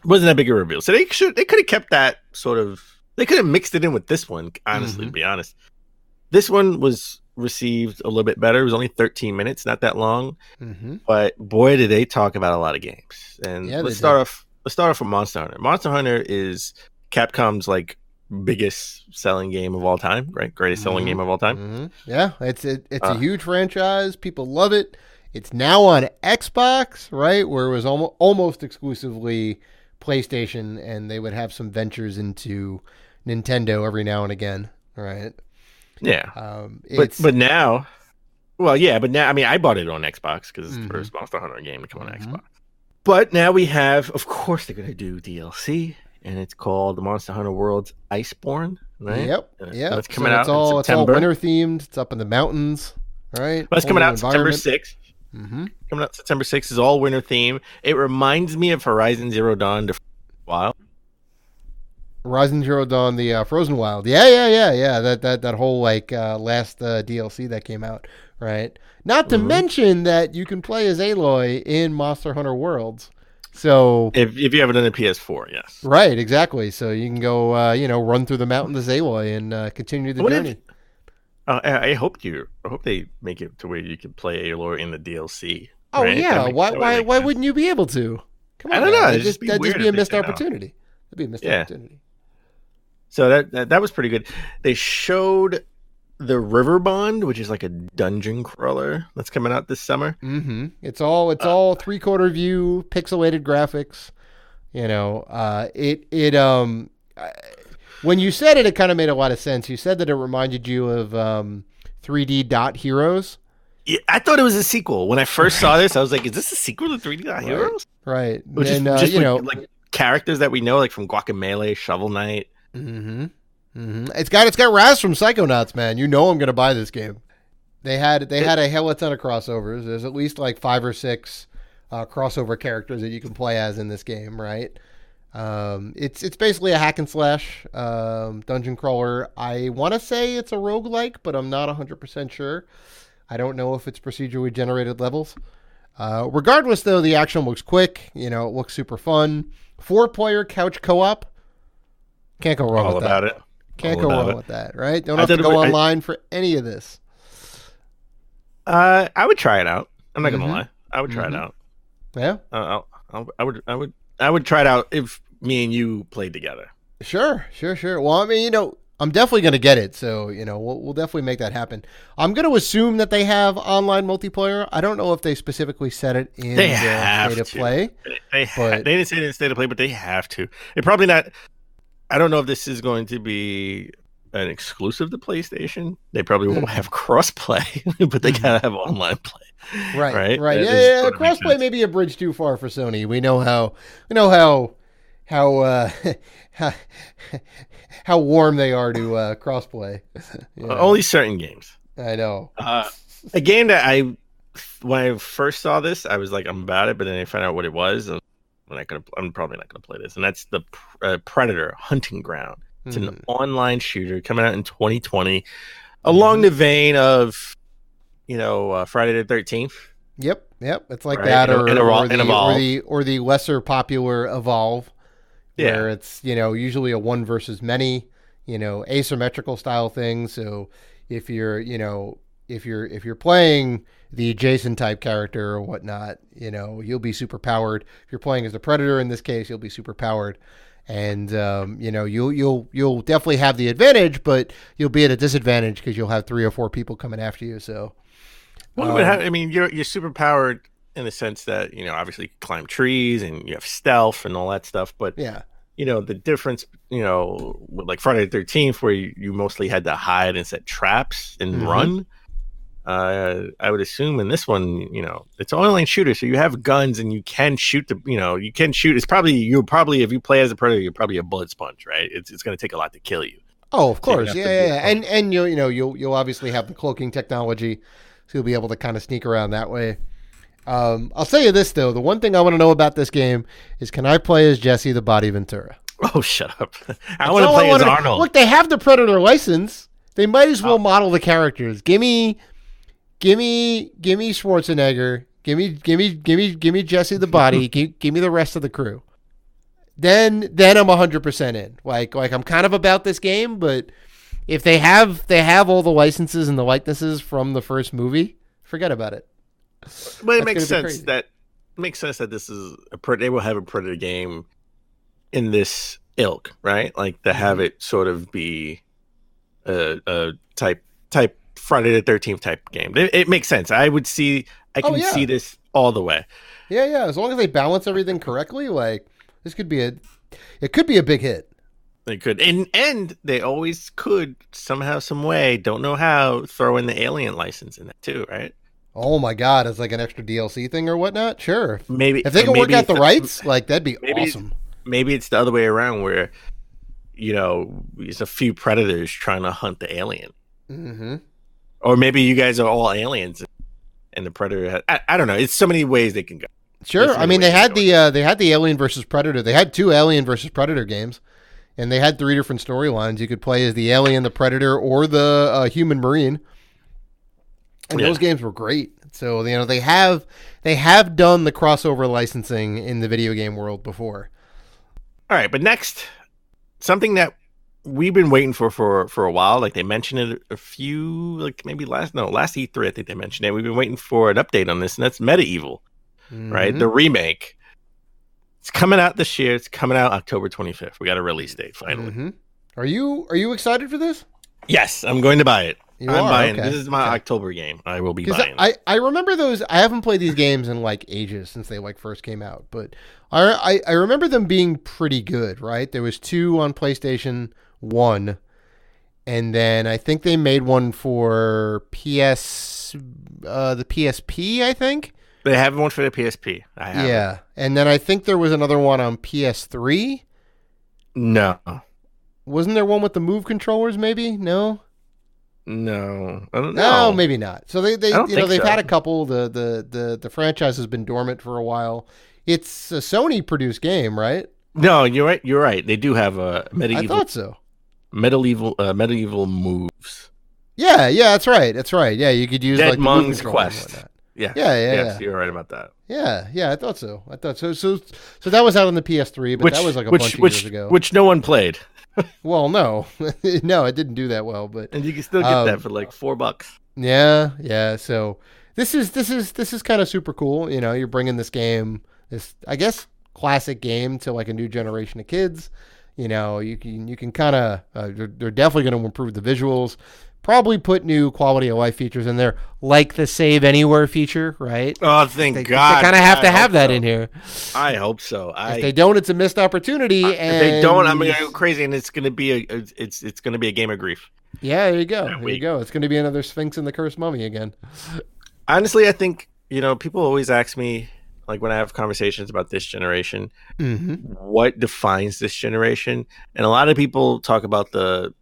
So they could have kept that sort of. They could have mixed it in with this one. Honestly, to be honest, this one was received a little bit better. It was only 13 minutes, not that long, but boy, did they talk about a lot of games. And let's start off with Monster Hunter. Monster Hunter is Capcom's like biggest selling game of all time, right? Greatest selling game of all time. Yeah, it's a huge franchise. People love it. It's now on Xbox, right? Where it was almost exclusively PlayStation, and they would have some ventures into Nintendo every now and again, right? Yeah. But now, I mean, I bought it on Xbox because it's the first Monster Hunter game to come on Xbox. But now we have, of course, they're going to do DLC. And it's called the Monster Hunter World's Iceborne, right? Yep. It's coming out in September. It's all winter themed. It's up in the mountains, right? Well, it's coming out September 6th. Coming out September 6th is all winter theme. It reminds me of Horizon Zero Dawn: Wild. Horizon Zero Dawn: The Frozen Wild. Yeah. That whole last DLC that came out, right? Not to mention that you can play as Aloy in Monster Hunter Worlds. So if you have it on a PS4, yes. Right, exactly. So you can go, run through the mountains as Aloy and continue the journey. I hope they make it to where you can play Aloy in the DLC. Oh, right? yeah. Why wouldn't you be able to? Come on, I don't know. That'd just be a missed opportunity. That'd be a missed opportunity. So that was pretty good. They showed the River Bond, which is like a dungeon crawler that's coming out this summer. Mm-hmm. It's all 3/4 view, pixelated graphics. When you said it, it kind of made a lot of sense. You said that it reminded you of 3D Dot Heroes. Yeah, I thought it was a sequel. When I first saw this, I was like, "Is this a sequel to 3D Dot Heroes?" Right. Which is just like characters that we know, like from Guacamelee, Shovel Knight. Mm-hmm. Mm-hmm. It's got Raz from Psychonauts, man. You know I'm gonna buy this game. They had a hell of a ton of crossovers. There's at least like 5 or 6 crossover characters that you can play as in this game, right? It's basically a hack and slash dungeon crawler. I want to say it's a roguelike, but I'm not 100% sure. I don't know if it's procedurally generated levels. Regardless, though, the action looks quick. It looks super fun. 4-player couch co-op. Can't go wrong with that. It. Can't go wrong with that, right? Don't have to go online for any of this. I would try it out. I'm not gonna lie. I would try it out. Yeah. I would try it out if me and you played together. Sure. Well, I mean, I'm definitely going to get it. So, we'll definitely make that happen. I'm going to assume that they have online multiplayer. I don't know if they specifically said it in the state of play. They didn't say it in state of play, but they have to. It probably not. I don't know if this is going to be an exclusive to PlayStation. They probably won't have cross-play, but they gotta have online play. Right. Yeah. Cross-play may be a bridge too far for Sony. We know how warm they are to cross-play. Only certain games. I know. A game that when I first saw this, I was like, I'm about it, but then I found out what it was. I'm probably not going to play this, and that's the Predator Hunting Ground. It's an online shooter coming out in 2020, along the vein of, Friday the 13th. Yep. It's like that, or the lesser popular Evolve, where it's usually a one versus many, asymmetrical style thing. So if you're playing the Jason type character or whatnot, you'll be super powered. If you're playing as the Predator in this case, you'll be super powered. And you'll definitely have the advantage, but you'll be at a disadvantage because you'll have 3 or 4 people coming after you. So, you're super powered in the sense that obviously you climb trees and you have stealth and all that stuff. But yeah, the difference, with like Friday the 13th, where you mostly had to hide and set traps and run. I would assume in this one, it's an online shooter, so you have guns and you can shoot you can shoot. It's probably if you play as a Predator, you're probably a bullet sponge, right? It's going to take a lot to kill you. Oh, of course, yeah. And you'll obviously have the cloaking technology, so you'll be able to kind of sneak around that way. I'll tell you this though, the one thing I want to know about this game is, can I play as Jesse the Body Ventura? Oh, shut up! I want to play as Arnold. Look, they have the Predator license. They might as well model the characters. Give me Schwarzenegger. Give me Jesse the Body. give me the rest of the crew. Then I'm 100% in. Like I'm kind of about this game, but if they have all the licenses and the likenesses from the first movie, forget about it. Well, it makes sense that this is they will have a Predator game in this ilk, right? Like to have it sort of be a type Friday the 13th type game. It makes sense. I can see this all the way. Yeah. As long as they balance everything correctly, like this could be a big hit. They could, and they always could somehow, some way, don't know how, throw in the Alien license in that too, right? Oh my God, it's like an extra DLC thing or whatnot. Sure, maybe if they can work out the rights, like that'd be awesome. Maybe it's the other way around, where there's a few predators trying to hunt the alien. Mm-hmm. Or maybe you guys are all aliens, and the Predator. I don't know. It's so many ways they can go. Sure. I mean, they had the Alien versus Predator. They had 2 Alien versus Predator games, and they had 3 different storylines. You could play as the Alien, the Predator, or the Human Marine, and those games were great. So they have done the crossover licensing in the video game world before. All right, but next, something that we've been waiting for a while. Like they mentioned it a few, like maybe last E3, I think they mentioned it. We've been waiting for an update on this, and that's Medieval, right? The remake. It's coming out this year. It's coming out October 25th. We got a release date finally. Are you excited for this? Yes, I'm going to buy it. You I'm are? buying. Okay. This is my Okay. October game. I will be Because buying. I remember those. I haven't played these games in like ages since they like first came out, but I remember them being pretty good. Right? There was 2 on PlayStation 1, and then I think they made one for the PSP. I think. They have one for the PSP. I have. Yeah, and then I think there was another one on PS3. No. Wasn't there one with the Move controllers? Maybe no. No, I don't No, know. maybe not. So they I don't think they've so. had a couple. The franchise has been dormant for a while. It's a Sony produced game, right? No, you're right. You're right. They do have a I thought so. medieval moves. Yeah, that's right. That's right. Yeah, you could use Dead like the Move Mung's controller and Quest. whatnot. Yeah. Yeah, Yes, you're right about that. Yeah, I thought so. So that was out on the PS3, but that was like a bunch of years ago. Which no one played, Well, no, no, it didn't do that well. But and you can still get that for like $4. yeah. So this is kind of super cool. You know, you're bringing this game, this I guess classic game, to like a new generation of kids. You know, you can kind of they're definitely going to improve the visuals. Probably put new quality of life features in there, like the save anywhere feature, right? Oh, thank They God! kind of have to I have hope that so. in here. I hope so. If they don't, it's a missed opportunity. If And they don't, I'm gonna go crazy, and it's gonna be a game of grief. yeah, there you go. There week. you go. It's going to be another Sphinx and the Cursed Mummy again. Honestly, I think people always ask me, like when I have conversations about this generation, Mm-hmm. what defines this generation, and a lot of people talk about the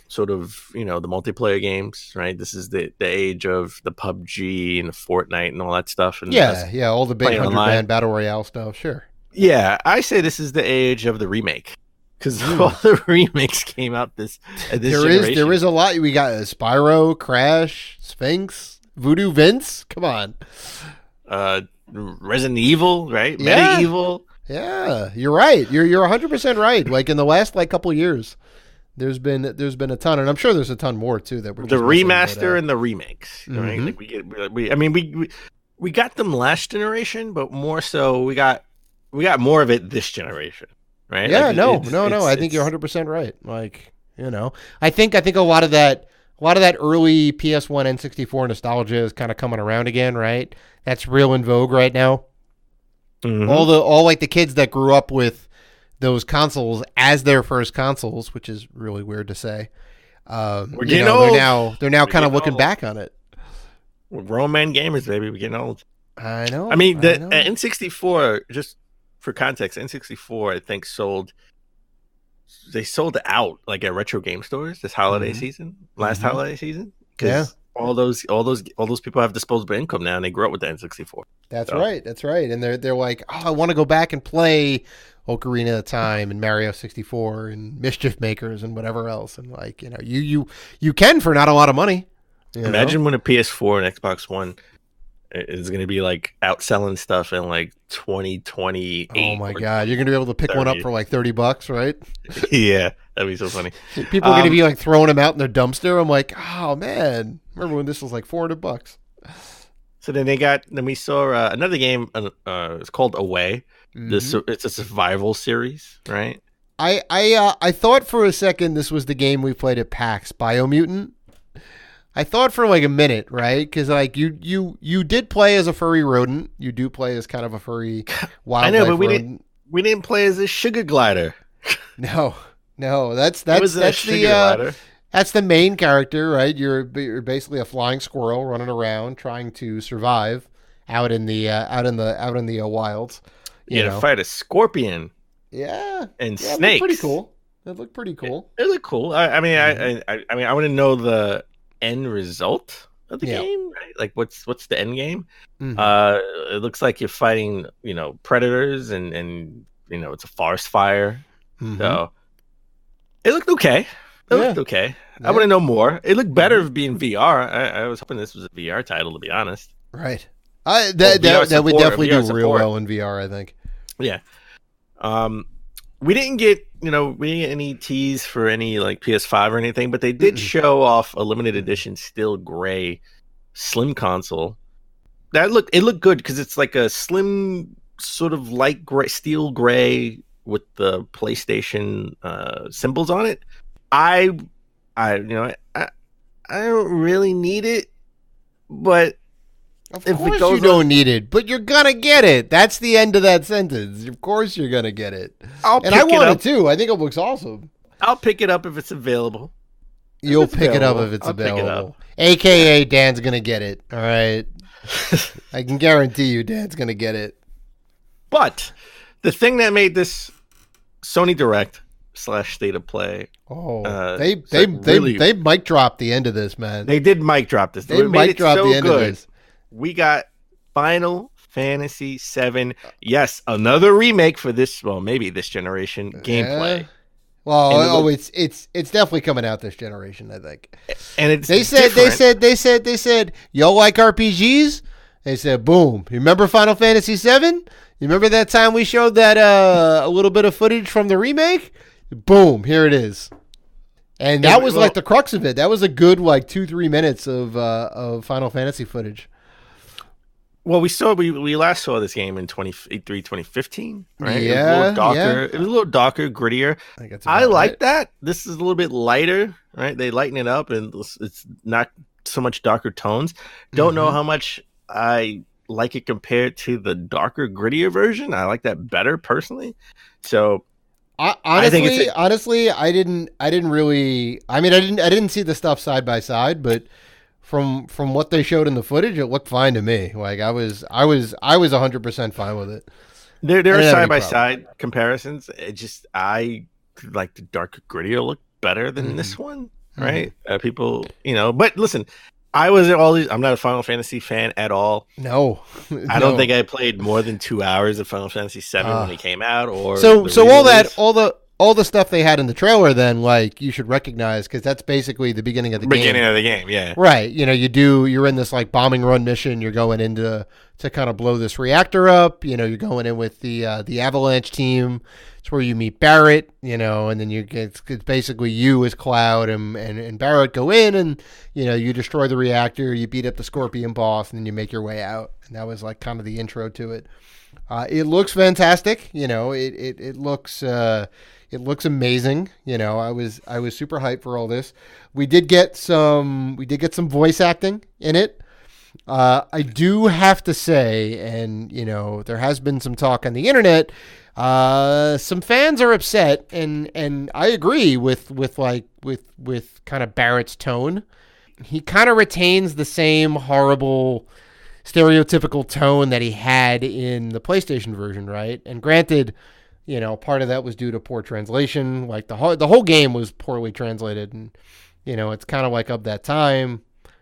sort of the multiplayer games, right? This is the age of the PUBG and the Fortnite and all that stuff. And Yeah, all the big playing 100-man battle royale stuff. Sure. yeah, I say this is the age of the remake, because all the remakes came out this generation. There is a lot. We got Spyro, Crash, Sphinx, Voodoo Vince. Come on. Resident Evil, right? Yeah. Medieval. Yeah, you're right. You're 100% right. Like in the last like couple years, there's been a ton, and I'm sure there's a ton more too that we're The just missing, remaster and the remakes, right? Mhm. Like we got them last generation, but more so we got more of it this generation, right? Yeah, Like, no. I think it's- you're 100% right. Like, I think a lot of that early PS1 N64 nostalgia is kind of coming around again, right? That's real in vogue right now. Mhm. All like the kids that grew up with those consoles as their first consoles, which is really weird to say. We're getting old. They're now kind of getting looking old. back on it. We're grown man gamers, baby. We're getting old. I know. I mean, the know. N64, just for context, N64 I think sold out like at retro game stores this holiday season, last Mhm. holiday season. Yeah. all those people have disposable income now, and they grew up with the N64. That's So- right. That's right. And they're like, oh, I want to go back and play Ocarina of Time and Mario 64 and Mischief Makers and whatever else. And like, you can for not a lot of money. Imagine when a PS4 and Xbox One is going to be like outselling stuff in like 2028. Oh my God, you're gonna be able to pick one up 30. for like $30, right? Yeah, that'd be so funny. People are gonna be like throwing them out in their dumpster. I'm like, oh man, remember when this was like $400? So then we saw another game. It's called Away. Mm-hmm. It's a survival series, right? I thought for a second this was the game we played at PAX, Biomutant. I thought for like a minute, right? Because like you did play as a furry rodent. You do play as kind of a furry wildlife I know, but rodent. we didn't play as a sugar glider. No, that's It was a sugar glider. that's the main character, right? You're basically a flying squirrel running around trying to survive out in the wilds. You had to fight a scorpion Yeah, and yeah, it looked snakes. pretty cool. That looked pretty cool. It looked cool. I mean, I want to know the end result of the Yeah. game, right? Like what's the end game? Mhm. It looks like you're fighting, predators and it's a forest fire. Mhm. So it looked okay. It looked okay. I want to know more. It looked better being VR. I was hoping this was a VR title, to be honest. Right. VR That would support, definitely VR do real support. well in VR, I think. Yeah. We didn't get any tease for any like PS5 or anything, but they did show off a limited edition steel gray slim console. It looked good because it's like a slim sort of light gray, steel gray with the PlayStation symbols on it. I I don't really need it, but Of course you don't need it, but you're gonna get it. That's the end of that sentence. Of course you're gonna get it. I want it too. I think it looks awesome. I'll pick it up if it's available. You'll pick it up if it's available. AKA Dan's gonna get it. All right. I can guarantee you Dan's gonna get it. But the thing that made this Sony Direct / State of Play. They mic dropped the end of this, man. They did mic drop this. They mic dropped the end of this. We got Final Fantasy VII. Yes, another remake for this. Well, maybe this generation gameplay. Well, it's definitely coming out this generation, I think. And it's they said, y'all like RPGs? They said, boom. You remember Final Fantasy VII? You remember that time we showed that a little bit of footage from the remake? Boom, here it is. And that was like the crux of it. That was a good 2-3 minutes of Final Fantasy footage. Well, we last saw this game in 2015, right? Yeah, it was a little darker, grittier. I like that. This is a little bit lighter, right? They lighten it up, and it's not so much darker tones. Don't know how much I like it compared to the darker, grittier version. I like that better personally. So, honestly, I didn't really. I mean, I didn't see the stuff side by side, but. From what they showed in the footage, it looked fine to me. Like I was 100% fine with it. There are side by side comparisons. I like the darker, grittier look better than this one, right? People, But listen, I'm not a Final Fantasy fan at all. No, I don't think I played more than 2 hours of Final Fantasy VII when it came out. Or so all the stuff they had in the trailer, then you should recognize because that's basically the beginning of the game. Beginning of the game, yeah. Right. You're in this bombing run mission. You're going in to kind of blow this reactor up. You're going in with the Avalanche team. It's where you meet Barret. And then it's basically you as Cloud and Barret go in and you destroy the reactor. You beat up the Scorpion boss, and then you make your way out. And that was kind of the intro to it. It looks fantastic. It looks amazing. I was super hyped for all this. We did get some voice acting in it. I do have to say, and there has been some talk on the internet. Some fans are upset, and I agree with kind of Barrett's tone. He kind of retains the same horrible, stereotypical tone that he had in the PlayStation version, right? And granted. Part of that was due to poor translation. The whole game was poorly translated, and it's kind of of that time.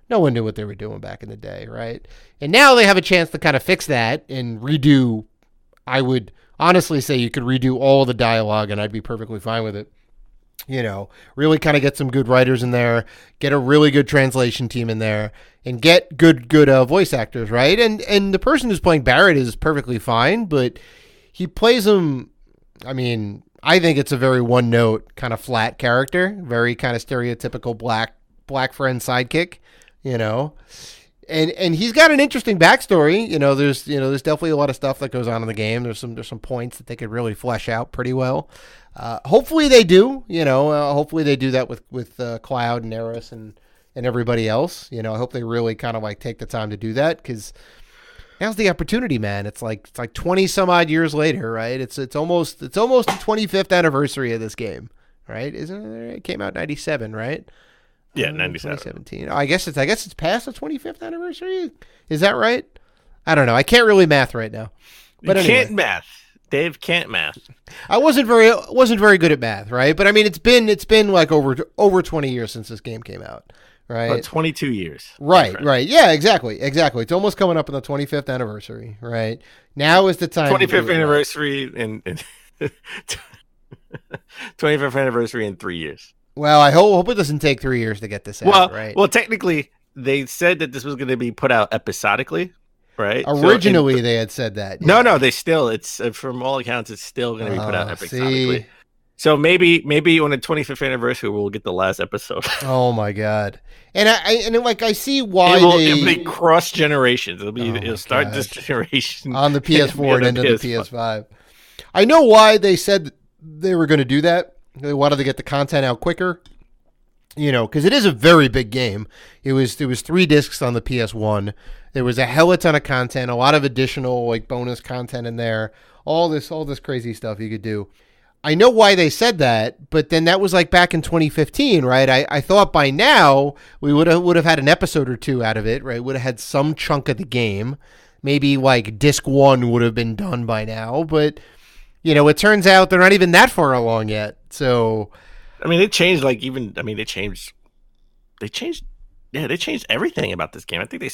No one knew what they were doing back in the day, right? And now they have a chance to kind of fix that and redo. I would honestly say you could redo all the dialogue, and I'd be perfectly fine with it. Really kind of get some good writers in there, get a really good translation team in there, and get good voice actors, right? And the person who's playing Barret is perfectly fine, but he plays him. I mean, I think it's a very one-note kind of flat character, very kind of stereotypical black friend sidekick, and he's got an interesting backstory. There's definitely a lot of stuff that goes on in the game. There's some points that they could really flesh out pretty well. Hopefully they do. Hopefully they do that with Cloud and Eris and everybody else. I hope they really kind of take the time to do that because. Now's the opportunity, man. It's like 20 some odd years later, right? It's almost the 25th anniversary of this game, right? Isn't it? It came out in 97, right? Yeah, 97. 2017. I guess it's past the 25th anniversary. Is that right? I don't know. I can't really math right now. But you anyway. Can't math. Dave can't math. I wasn't very good at math, right? But I mean, it's been over 20 years since this game came out. Right. About 22 years. Right. Yeah, exactly. It's almost coming up on the 25th anniversary, right? Now is the time. 25th anniversary in 25th anniversary in 3 years. Well, I hope it doesn't take 3 years to get this out, right? Well, technically, they said that this was going to be put out episodically, right? Originally, they had said that. Yeah. No, it's from all accounts, it's still going to be put out episodically. See? So maybe on the 25th anniversary we'll get the last episode. Oh my god! And I see why it'll be cross generations. It'll start this generation on the PS4 and into the PS5. I know why they said they were going to do that. They wanted to get the content out quicker. Because it is a very big game. There was 3 discs on the PS1. There was a hell of a ton of content, a lot of additional like bonus content in there. All this crazy stuff you could do. I know why they said that, but then that was like back in 2015, right? I thought by now we would have had an episode or 2 out of it, right? Would have had some chunk of the game. Maybe like disc 1 would have been done by now, but it turns out they're not even that far along yet. So, I mean, it changed they changed everything about this game. I think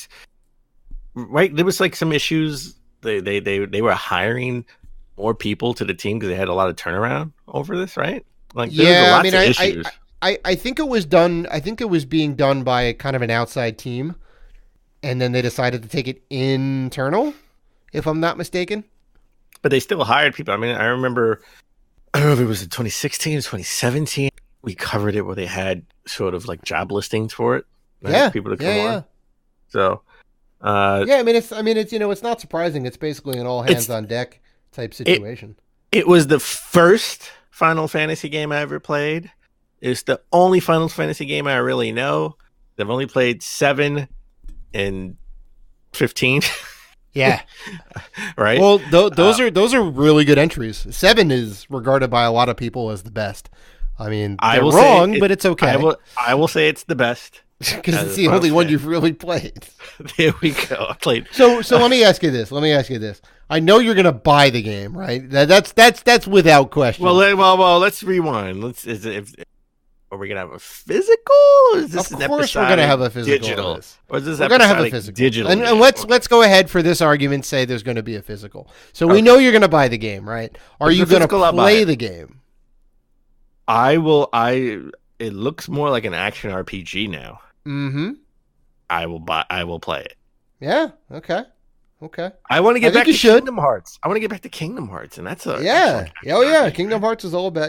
there was like some issues. They were hiring more people to the team because they had a lot of turnaround over this, right? Like, there was lots of issues. I think it was done. I think it was being done by kind of an outside team, and then they decided to take it internal, if I'm not mistaken. But they still hired people. I mean, I remember, I don't know if it was in 2016 or 2017. We covered it where they had sort of like job listings for it. Right? Yeah, people to come on. So, it's not surprising. It's basically an all hands on deck type situation. It was the first Final Fantasy game I ever played. It's the only Final Fantasy game I really know. I've only played 7 and 15. Yeah. Right. Well, those are really good entries. 7 is regarded by a lot of people as the best. I mean, they're wrong, but it's okay. I will say it's the best because it's the only one you've really played. There we go. I played. So let me ask you this. I know you're gonna buy the game, right? That's without question. Well, let's rewind. Are we gonna have a physical? Or is this of course, we're gonna have a physical. Digital? Or is this we're gonna have a physical digital? And let's go ahead for this argument. Say there's going to be a physical. So we know you're gonna buy the game, right? Are you gonna play the game? I will. It looks more like an action RPG now. Mm-hmm. I will play it. Yeah. Okay. I want to get back to Kingdom Hearts. And that's a Kingdom Hearts is all about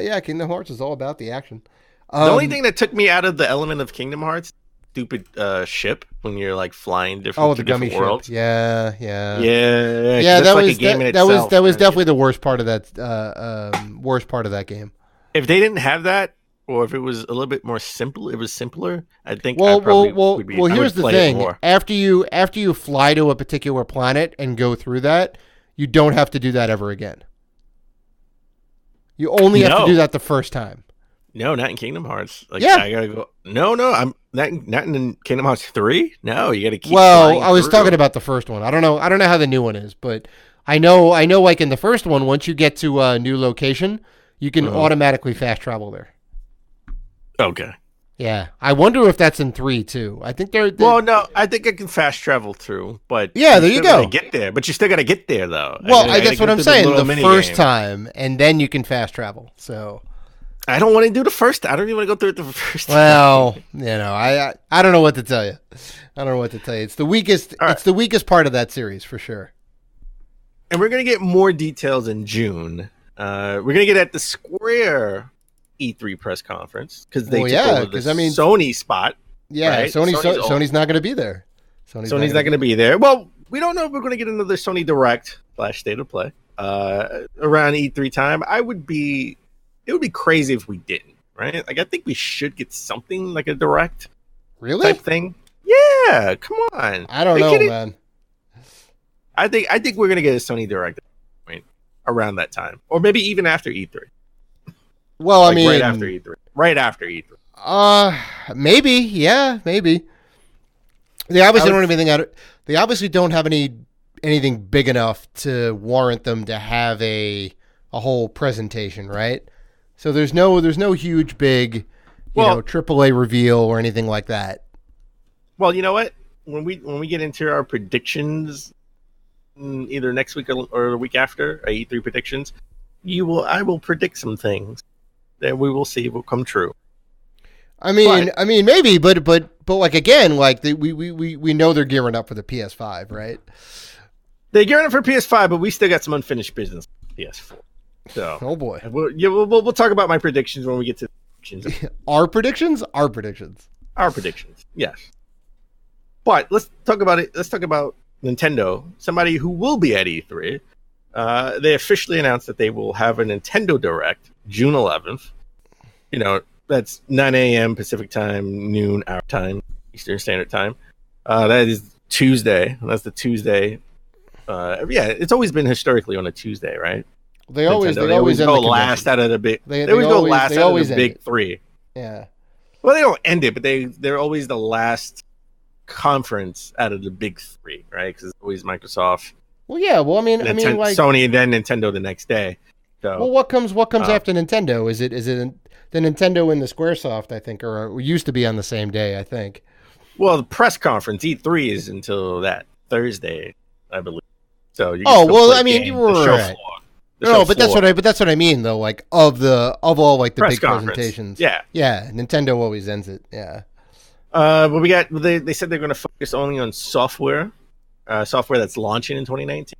the action. The only thing that took me out of the element of Kingdom Hearts, stupid ship when you're like flying different worlds. Ship. Yeah. That was like a game in itself. That was definitely the worst part of that game. If they didn't have that, or if it was a little bit more simple, it was simpler. I think. Well, here's the thing: after you fly to a particular planet and go through that, you don't have to do that ever again. You only have to do that the first time. No, not in Kingdom Hearts. I gotta go. No, I'm not in Kingdom Hearts 3. No, you gotta keep. Well, I was talking about the first one. I don't know how the new one is, but I know. Like in the first one, once you get to a new location, you can automatically fast travel there. Okay. Yeah, I wonder if that's in 3 too. I think they're well, no, I think I can fast travel through, but yeah, there you go. Get there, but you still gotta get there though. Well, that's what I'm saying. The first time, and then you can fast travel. So. I don't want to do the first. I don't even want to go through it the first time. Well, I don't know what to tell you. It's the weakest. Right. It's the weakest part of that series for sure. And we're gonna get more details in June. We're gonna get at the Square E3 press conference because they took over the Sony spot. Yeah, right? Sony's not gonna be there. Sony's not gonna be there. Well, we don't know if we're gonna get another Sony Direct / State of Play around E3 time. It would be crazy if we didn't, right? Like, I think we should get something like a direct type thing. Yeah, come on. I don't know, man. I think we're gonna get a Sony Direct around that time, or maybe even after E3. Well, I mean, right after E3. Maybe, yeah, maybe. They obviously don't have anything out. They obviously don't have anything big enough to warrant them to have a whole presentation, right? So there's no huge big, AAA reveal or anything like that. Well, you know what? When we get into our predictions, either next week or the week after, our E3 predictions, I will predict some things that we will see will come true. I mean, maybe, but like again, like we know they're gearing up for the PS5, right? They're gearing up for PS5, but we still got some unfinished business with PS4. So, oh boy, we'll talk about my predictions when we get to the predictions. Our predictions, yes. But let's talk about it. Let's talk about Nintendo. Somebody who will be at E3. They officially announced that they will have a Nintendo Direct June 11th. That's 9 a.m. Pacific time, noon our time, Eastern Standard Time. That is Tuesday. That's the Tuesday. Yeah, it's always been historically on a Tuesday, right? They always go end the last convention. out of the big. They always go always- last they out of always the end big it. three. Yeah. Well, they don't end it, but they're always the last conference out of the big three, right? Because it's always Microsoft, Well, yeah. Well, I mean, like Sony, and then Nintendo the next day. So, well, what comes after Nintendo? Is it the Nintendo and the SquareSoft? I think, or used to be on the same day. I think. well, the press conference E3 is until that Thursday, I believe. So you can Oh still well, play I mean, games. you were The show right. floor. The No, show but that's floor. what I mean though. Like of all like the Press big conference. presentations. Yeah. Yeah. Nintendo always ends it. Yeah. But we got they said they're going to focus only on software that's launching in 2019.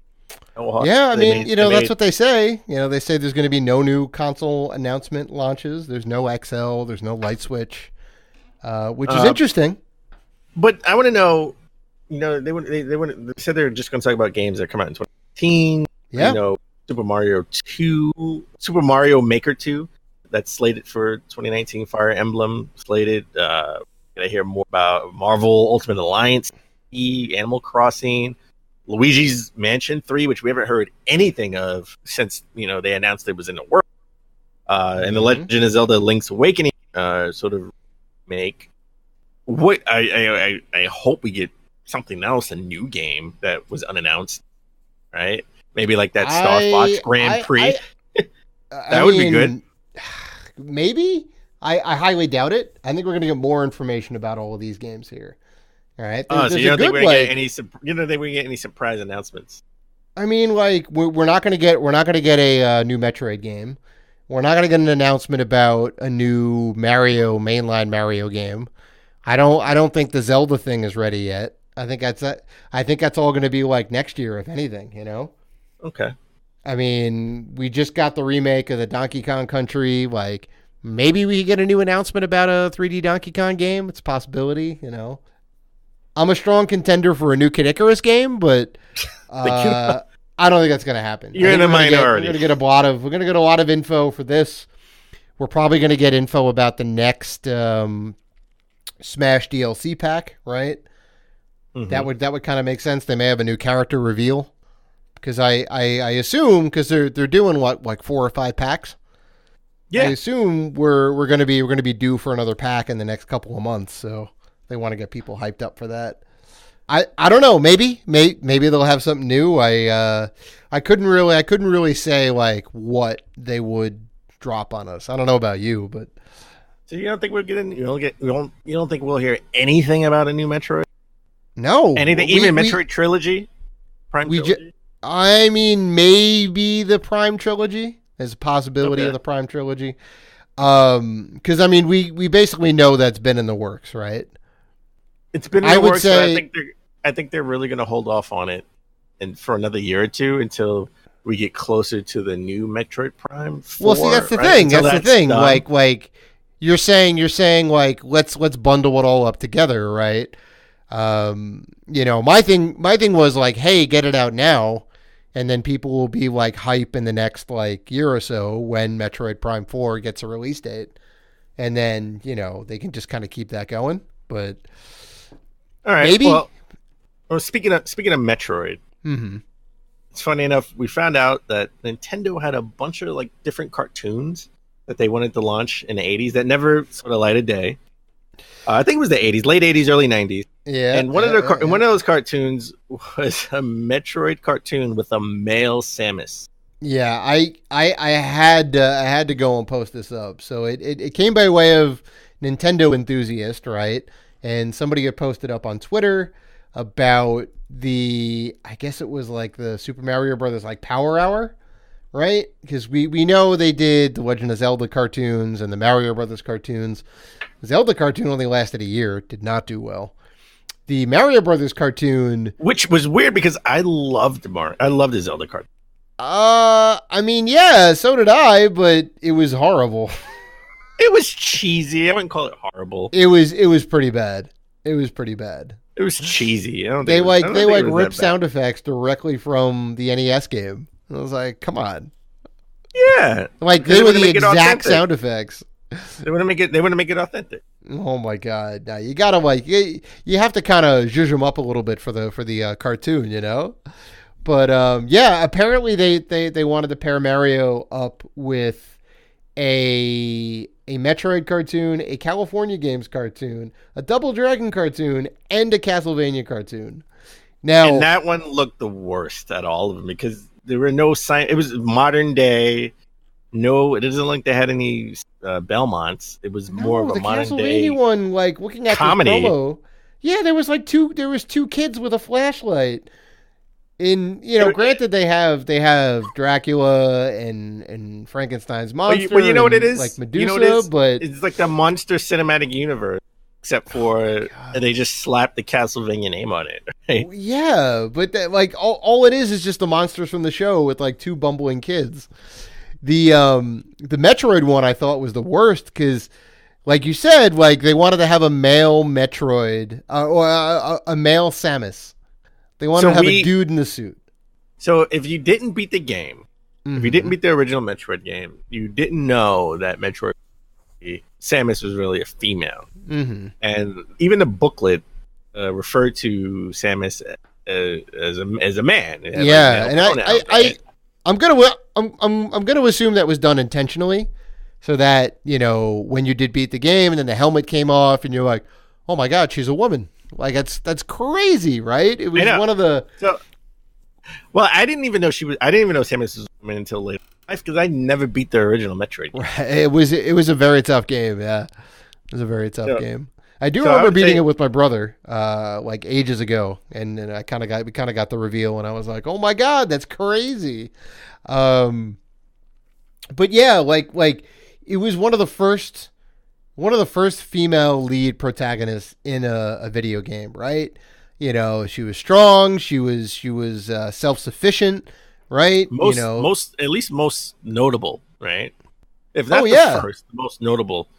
Yeah, I mean, that's what they say. They say there's going to be no new console announcement launches. There's no XL. There's no light switch, which is interesting. But I want to know, they said they're just going to talk about games that come out in 2019. Yeah. Super Mario Maker 2, that's slated for 2019. Fire Emblem slated. I hear more about Marvel Ultimate Alliance, Animal Crossing, Luigi's Mansion 3, which we haven't heard anything of since they announced it was in the works. And the Legend of Zelda: Link's Awakening sort of remake. What I hope we get something else, a new game that was unannounced, right? Maybe like that Star Fox Grand Prix. That would be good. Maybe. I highly doubt it. I think we're going to get more information about all of these games here. All right. So you don't think we're going to get any? You don't think we get any surprise announcements? I mean, like we're not going to get a new Metroid game. We're not going to get an announcement about a new mainline Mario game. I don't think the Zelda thing is ready yet. I think that's all going to be like next year, if anything. Okay. I mean, we just got the remake of the Donkey Kong Country. Like, maybe we could get a new announcement about a 3D Donkey Kong game. It's a possibility, I'm a strong contender for a new Kid Icarus game, but I don't think that's going to happen. You're in a minority. We're going to get a lot of info for this. We're probably going to get info about the next Smash DLC pack, right? Mm-hmm. That would kind of make sense. They may have a new character reveal. Because I assume, because they're doing like 4 or 5 packs. Yeah. I assume we're gonna be due for another pack in the next couple of months, so they want to get people hyped up for that. I don't know. Maybe they'll have something new. I couldn't really say like what they would drop on us. I don't know about you, but so you don't think we're getting? You don't think we'll hear anything about a new Metroid? No. Anything? Even Metroid trilogy? Prime trilogy? I mean, maybe the Prime trilogy. There's a possibility of the Prime trilogy. Because I mean, we basically know that's been in the works, right? It's been in the works, but I think they're really going to hold off on it, and for another year or two until we get closer to the new Metroid Prime 4. Well, see, that's the right? thing. That's the thing. Done. Like you're saying like let's bundle it all up together, right? My thing was like, hey, get it out now. And then people will be like hype in the next like year or so when Metroid Prime 4 gets a release date. And then, they can just kind of keep that going. But all right. Maybe. Well, speaking of Metroid, It's funny enough, we found out that Nintendo had a bunch of like different cartoons that they wanted to launch in the 80s that never sort of light a day. I think it was the 80s, late 80s, early 90s. Yeah. And one of those cartoons was a Metroid cartoon with a male Samus. Yeah, I had to go and post this up. So it came by way of Nintendo Enthusiast, right? And somebody had posted up on Twitter about I guess it was like the Super Mario Brothers like Power Hour, right? Because we know they did the Legend of Zelda cartoons and the Mario Brothers cartoons. The Zelda cartoon only lasted a year, did not do well. The Mario Brothers cartoon, which was weird because I loved the Zelda cartoon. I mean, yeah, so did I, but it was horrible. It was cheesy. I wouldn't call it horrible. It was pretty bad. It was pretty bad. It was cheesy. They ripped sound effects directly from the NES game. I was like, come on. Yeah. Like they were the exact sound effects. They want to make it. They want to make it authentic. Oh my god! Now you gotta you have to kind of zhuzh them up a little bit for the cartoon, you know. But yeah, apparently they wanted to pair Mario up with a Metroid cartoon, a California Games cartoon, a Double Dragon cartoon, and a Castlevania cartoon. Now, and that one looked the worst at all of them because there were no sign. It was modern day. No, it doesn't like they had any Belmonts. It was more of a modern day. The Castlevania one, like looking at comedy. This promo, yeah, there was two kids with a flashlight. Granted they have Dracula and Frankenstein's monster. Well, you know what it is? Like Medusa, you know what it is? But it's like the Monster Cinematic Universe, except for they just slapped the Castlevania name on it. Right? Yeah, but all it is just the monsters from the show with like two bumbling kids. The Metroid one I thought was the worst because, like you said, like they wanted to have a male Metroid or a male Samus. They wanted to have a dude in the suit. So if you didn't beat the game, if you didn't beat the original Metroid game, you didn't know that Metroid Samus was really a female. Mm-hmm. And even the booklet referred to Samus as a man. Yeah, and I'm gonna assume that was done intentionally, so that when you did beat the game and then the helmet came off and you're like, oh my god, she's a woman. Like that's crazy, right? It was one of the. Well, I didn't even know I didn't even know Samus was a woman until later in life because I never beat the original Metroid game. Right. It was a very tough game. Yeah, it was a very tough game. I do remember beating it with my brother, like ages ago, and then we kind of got the reveal, and I was like, oh my god, that's crazy. But yeah, like it was one of the first female lead protagonists in a video game, right? She was strong, she was self-sufficient, right? Most notable, right? If that's the first, the most notable.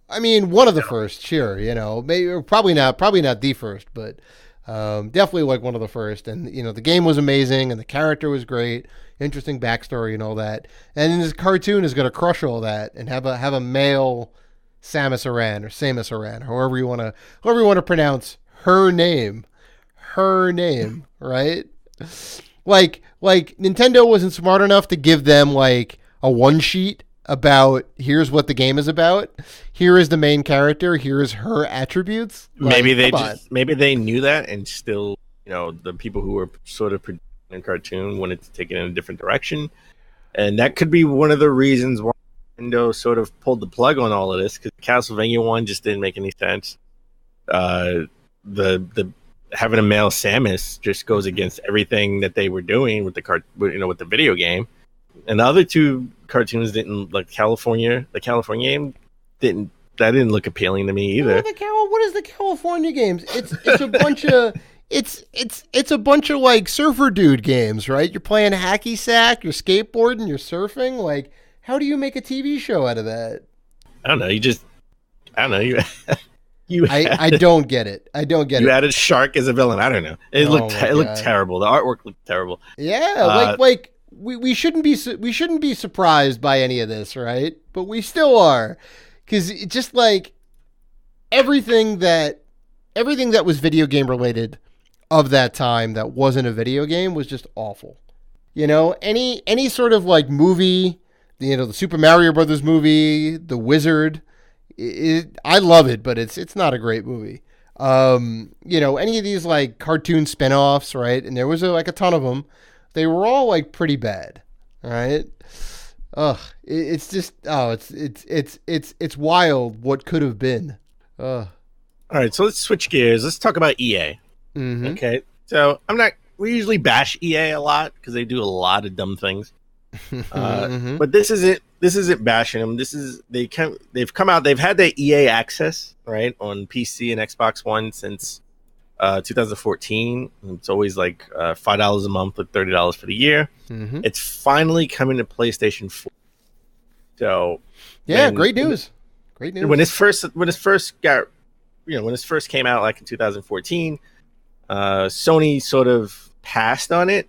I mean, one of the first, sure, maybe probably not the first, but definitely like one of the first. And the game was amazing and the character was great, interesting backstory and all that. And this cartoon is going to crush all that and have a male Samus Aran or Samus Aran, however you want to pronounce her name, right? Like Nintendo wasn't smart enough to give them like a one sheet about here's what the game is about. Here is the main character. Here is her attributes. Maybe they knew that and still, the people who were sort of producing a cartoon wanted to take it in a different direction, and that could be one of the reasons why Nintendo sort of pulled the plug on all of this because the Castlevania one just didn't make any sense. The having a male Samus just goes against everything that they were doing with with the video game, and the other two cartoons didn't like California. The California game didn't look appealing to me either. What is the California games? It's a bunch of it's a bunch of like surfer dude games, right? You're playing hacky sack, you're skateboarding, you're surfing, like. How do you make a TV show out of that? I don't know. I don't know. I don't get it. You added Shark as a villain. I don't know. It looked terrible. The artwork looked terrible. Yeah, we shouldn't be surprised by any of this, right? But we still are, because it's just like everything that was video game related of that time that wasn't a video game was just awful. Any sort of like movie. The Super Mario Brothers movie, The Wizard. I love it, but it's not a great movie. Any of these like cartoon spinoffs, right? And there was a ton of them. They were all like pretty bad, right? It's wild what could have been. All right, so let's switch gears. Let's talk about EA. Mm-hmm. Okay, so we usually bash EA a lot because they do a lot of dumb things. But this isn't bashing them. They've come out. They've had their EA access right on PC and Xbox One since 2014. It's always like $5 a month with $30 for the year. Mm-hmm. It's finally coming to PlayStation 4. So great news. Great news. When this first came out, like in 2014, Sony sort of passed on it.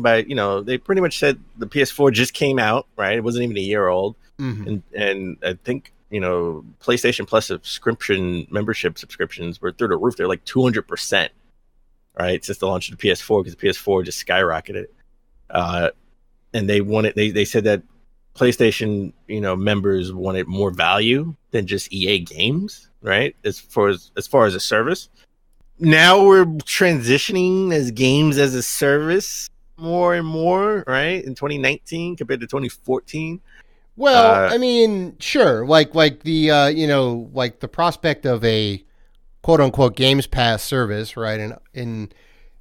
But they pretty much said the PS4 just came out, right? It wasn't even a year old, and I think PlayStation Plus membership subscriptions were through the roof. They're like 200%, right? Since the launch of the PS4, because the PS4 just skyrocketed. And they said that PlayStation, members wanted more value than just EA games, right? As far as a service. Now we're transitioning as games as a service more and more, right? In 2019 compared to 2014. Well, I mean, sure. Like the like the prospect of a quote unquote Games Pass service, right? In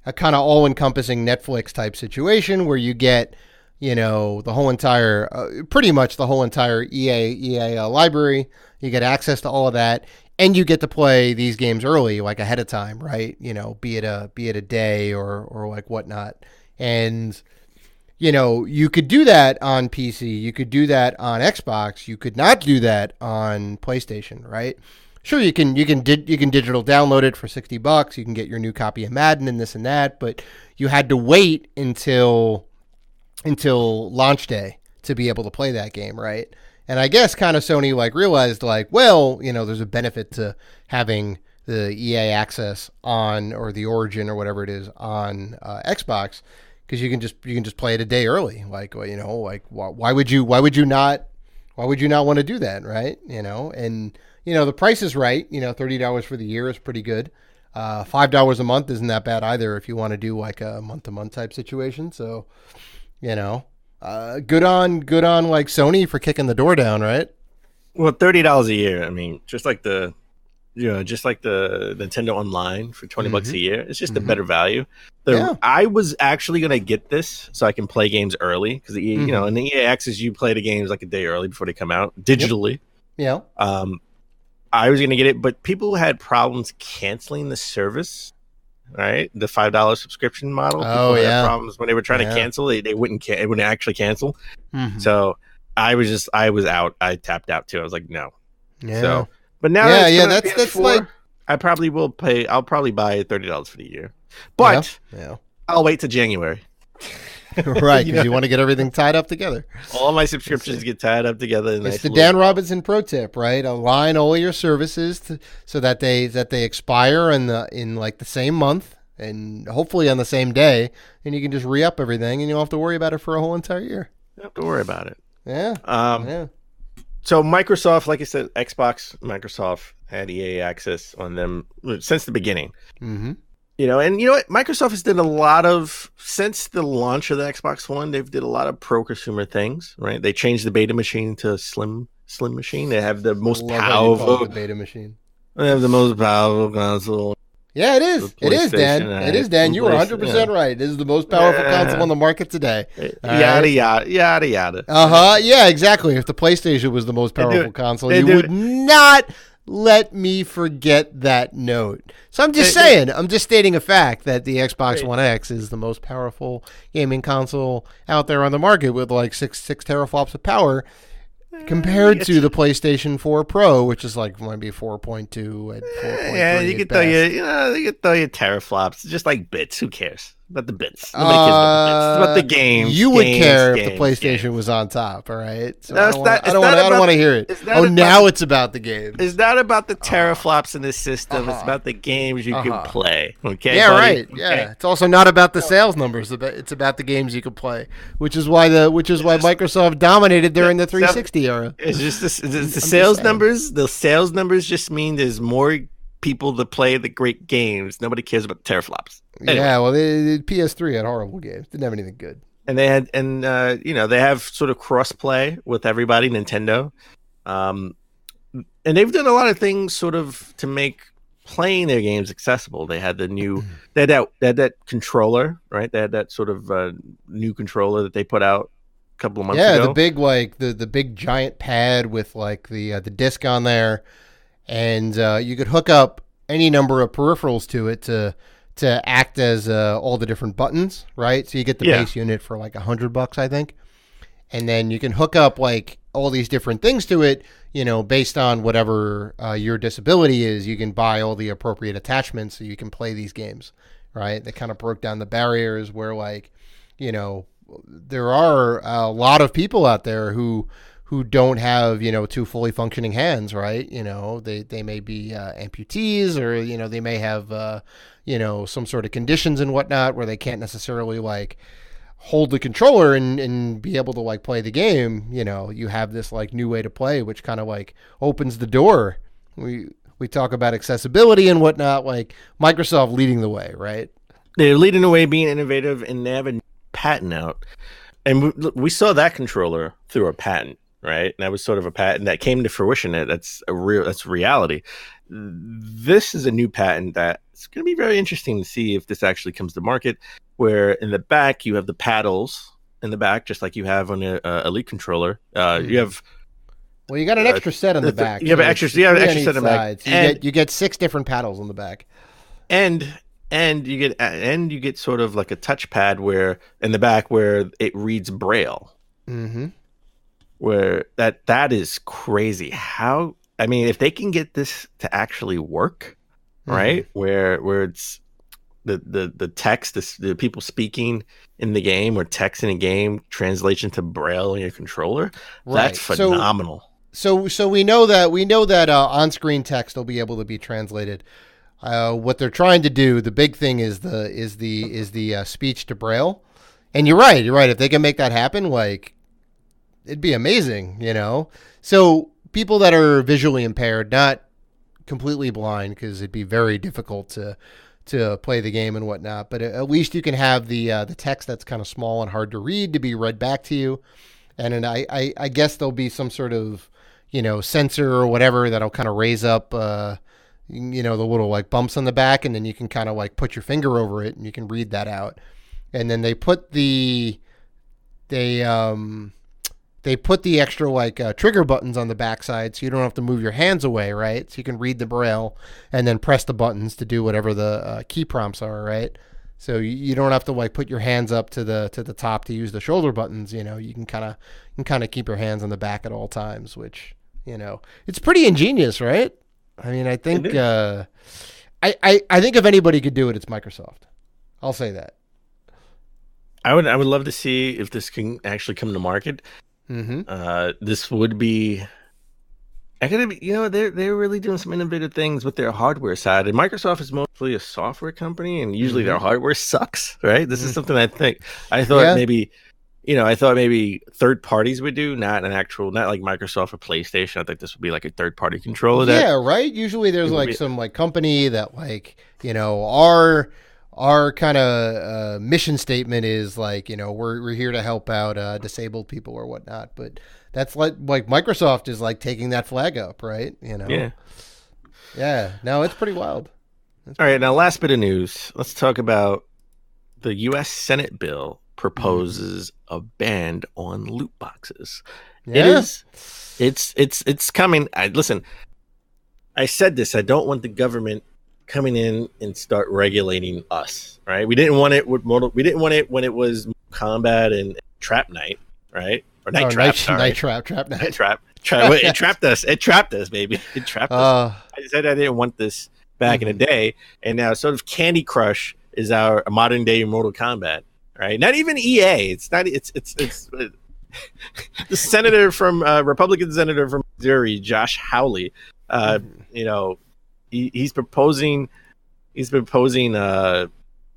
a kind of all encompassing Netflix type situation where you get, the whole entire, pretty much the whole entire EA library. You get access to all of that, and you get to play these games early, like ahead of time, right? Be it a day or like whatnot. And you could do that on PC. You could do that on Xbox. You could not do that on PlayStation, right? Sure, you can digital download it for $60. You can get your new copy of Madden and this and that, but you had to wait until launch day to be able to play that game, right? And I guess kind of Sony realized there's a benefit to having the EA access on, or the Origin or whatever it is, on Xbox, because you can just play it a day early. Why would you not want to do that, right? And the price is right. $30 for the year is pretty good. $5 a month isn't that bad either if you want to do like a month-to-month type situation. So, good on Sony for kicking the door down, right? Well, $30 a year. I mean, just like the Nintendo Online for $20 a year. It's just a better value. I was actually gonna get this so I can play games early, because in the EA Access you play the games like a day early before they come out digitally. Yep. Yeah. I was gonna get it, but people had problems canceling the service. Right, the $5 subscription model. People had problems when they were trying to cancel. They wouldn't. It wouldn't actually cancel. So I was out. I tapped out too. I was like, no. Yeah. So, but now, that's like, I probably will pay. I'll probably buy $30 for the year, but I'll wait till January. Right, because you want to get everything tied up together. All my subscriptions get tied up together. It's the Dan Robinson pro tip, right? Align all your services so that they expire in the same month, and hopefully on the same day, and you can just re-up everything, and you don't have to worry about it for a whole entire year. You don't have to worry about it. Yeah. So Microsoft, like I said, Microsoft had EA access on them since the beginning. Mm-hmm. And you know what? Microsoft has done a lot of, since the launch of the Xbox One, they've did a lot of pro-consumer things, right? They changed the beta machine to slim machine. They have the most powerful beta machine. They have the most powerful console. Yeah, it is. It is, Dan. It is, Dan. You were 100% right. It is the most powerful console on the market today. Yada, yada. Yeah, exactly. If the PlayStation was the most powerful console, you would not let me forget that note. So I'm just saying, I'm just stating a fact that the Xbox One X is the most powerful gaming console out there on the market with like six teraflops of power, compared to the PlayStation 4 Pro, which is like maybe 4.2 at 4.3. Yeah, you could throw your teraflops, just like bits. Who cares about the bits? Nobody cares about the bits. It's about the games. You would care if the PlayStation was on top, all right? So I don't want to hear it. Now it's about the games. It's not about the teraflops in the system. It's about the games you can play. Okay. Yeah, buddy? right. Yeah. Okay. It's also not about the sales numbers. It's about the games you can play, which is why Microsoft dominated during the 360 era. It's just the sales numbers. The sales numbers just mean there's more people to play the great games. Nobody cares about the teraflops. Anyway. Yeah, well, the PS3 had horrible games. Didn't have anything good. And they had, they have sort of cross play with everybody, Nintendo, and they've done a lot of things sort of to make playing their games accessible. They had they had that controller, right? They had that sort of new controller that they put out a couple of months ago. Yeah, the big the big giant pad with like the disc on there, and you could hook up any number of peripherals to it to act as all the different buttons, right? So you get the base unit for like $100, I think, and then you can hook up like all these different things to it, based on whatever your disability is. You can buy all the appropriate attachments so you can play these games, right? They kind of broke down the barriers where there are a lot of people out there who who don't have, two fully functioning hands, right? They may be amputees, or, they may have, some sort of conditions and whatnot where they can't necessarily like hold the controller and be able to like play the game. You have this like new way to play, which kind of like opens the door. We talk about accessibility and whatnot, like Microsoft leading the way, right? They're leading the way, being innovative, and they have a patent out. And we saw that controller through a patent, right? And that was sort of a patent that came to fruition. That's reality. This is a new patent that's going to be very interesting to see if this actually comes to market, where in the back you have the paddles in the back, just like you have on an Elite controller. You have... Well, you got an extra set on the back. You have an extra set on the back. So you get 6 different paddles on the back. And you get sort of like a touchpad where in the back where it reads Braille. Mm-hmm. Where that is crazy. How, I mean, if they can get this to actually work, right? Where it's the text, the people speaking in the game or text in a game, translation to Braille in your controller, that's phenomenal. So we know that on-screen text will be able to be translated. What they're trying to do, the big thing is the speech to Braille. And you're right. If they can make that happen, like, it'd be amazing, So people that are visually impaired, not completely blind, because it'd be very difficult to play the game and whatnot, but at least you can have the text that's kind of small and hard to read to be read back to you. And then I guess there'll be some sort of, sensor or whatever that'll kind of raise up, the little like bumps on the back, and then you can kind of like put your finger over it and you can read that out. And then they put the extra like trigger buttons on the backside, so you don't have to move your hands away, right? So you can read the Braille and then press the buttons to do whatever the key prompts are, right? So you don't have to like put your hands up to the top to use the shoulder buttons. You can kind of keep your hands on the back at all times, which it's pretty ingenious, right? I mean, I think I think if anybody could do it, it's Microsoft. I'll say that. I would love to see if this can actually come to market. This would be. They're really doing some innovative things with their hardware side, and Microsoft is mostly a software company, and usually their hardware sucks, right? This is something I thought maybe third parties would do, not like Microsoft or PlayStation. I think this would be like a third party controller. Right. Usually there's like some like company that like our kind of mission statement is like we're here to help out disabled people or whatnot, but that's like Microsoft is like taking that flag up, right? Yeah. No, it's pretty wild. All right, now last bit of news. Let's talk about the U.S. Senate bill proposes a ban on loot boxes. Yeah. It's coming. Listen, I said this. I don't want the government coming in and start regulating us, right? We didn't want it we didn't want it when it was Combat and Trap Night, right? Or Night Trap. Night Trap. It trapped us. It trapped us, baby. It trapped us. I said I didn't want this back in the day, and now sort of Candy Crush is our modern day Mortal Kombat, right? Not even EA. It's not. It's the senator from Republican senator from Missouri, Josh Hawley. He's proposing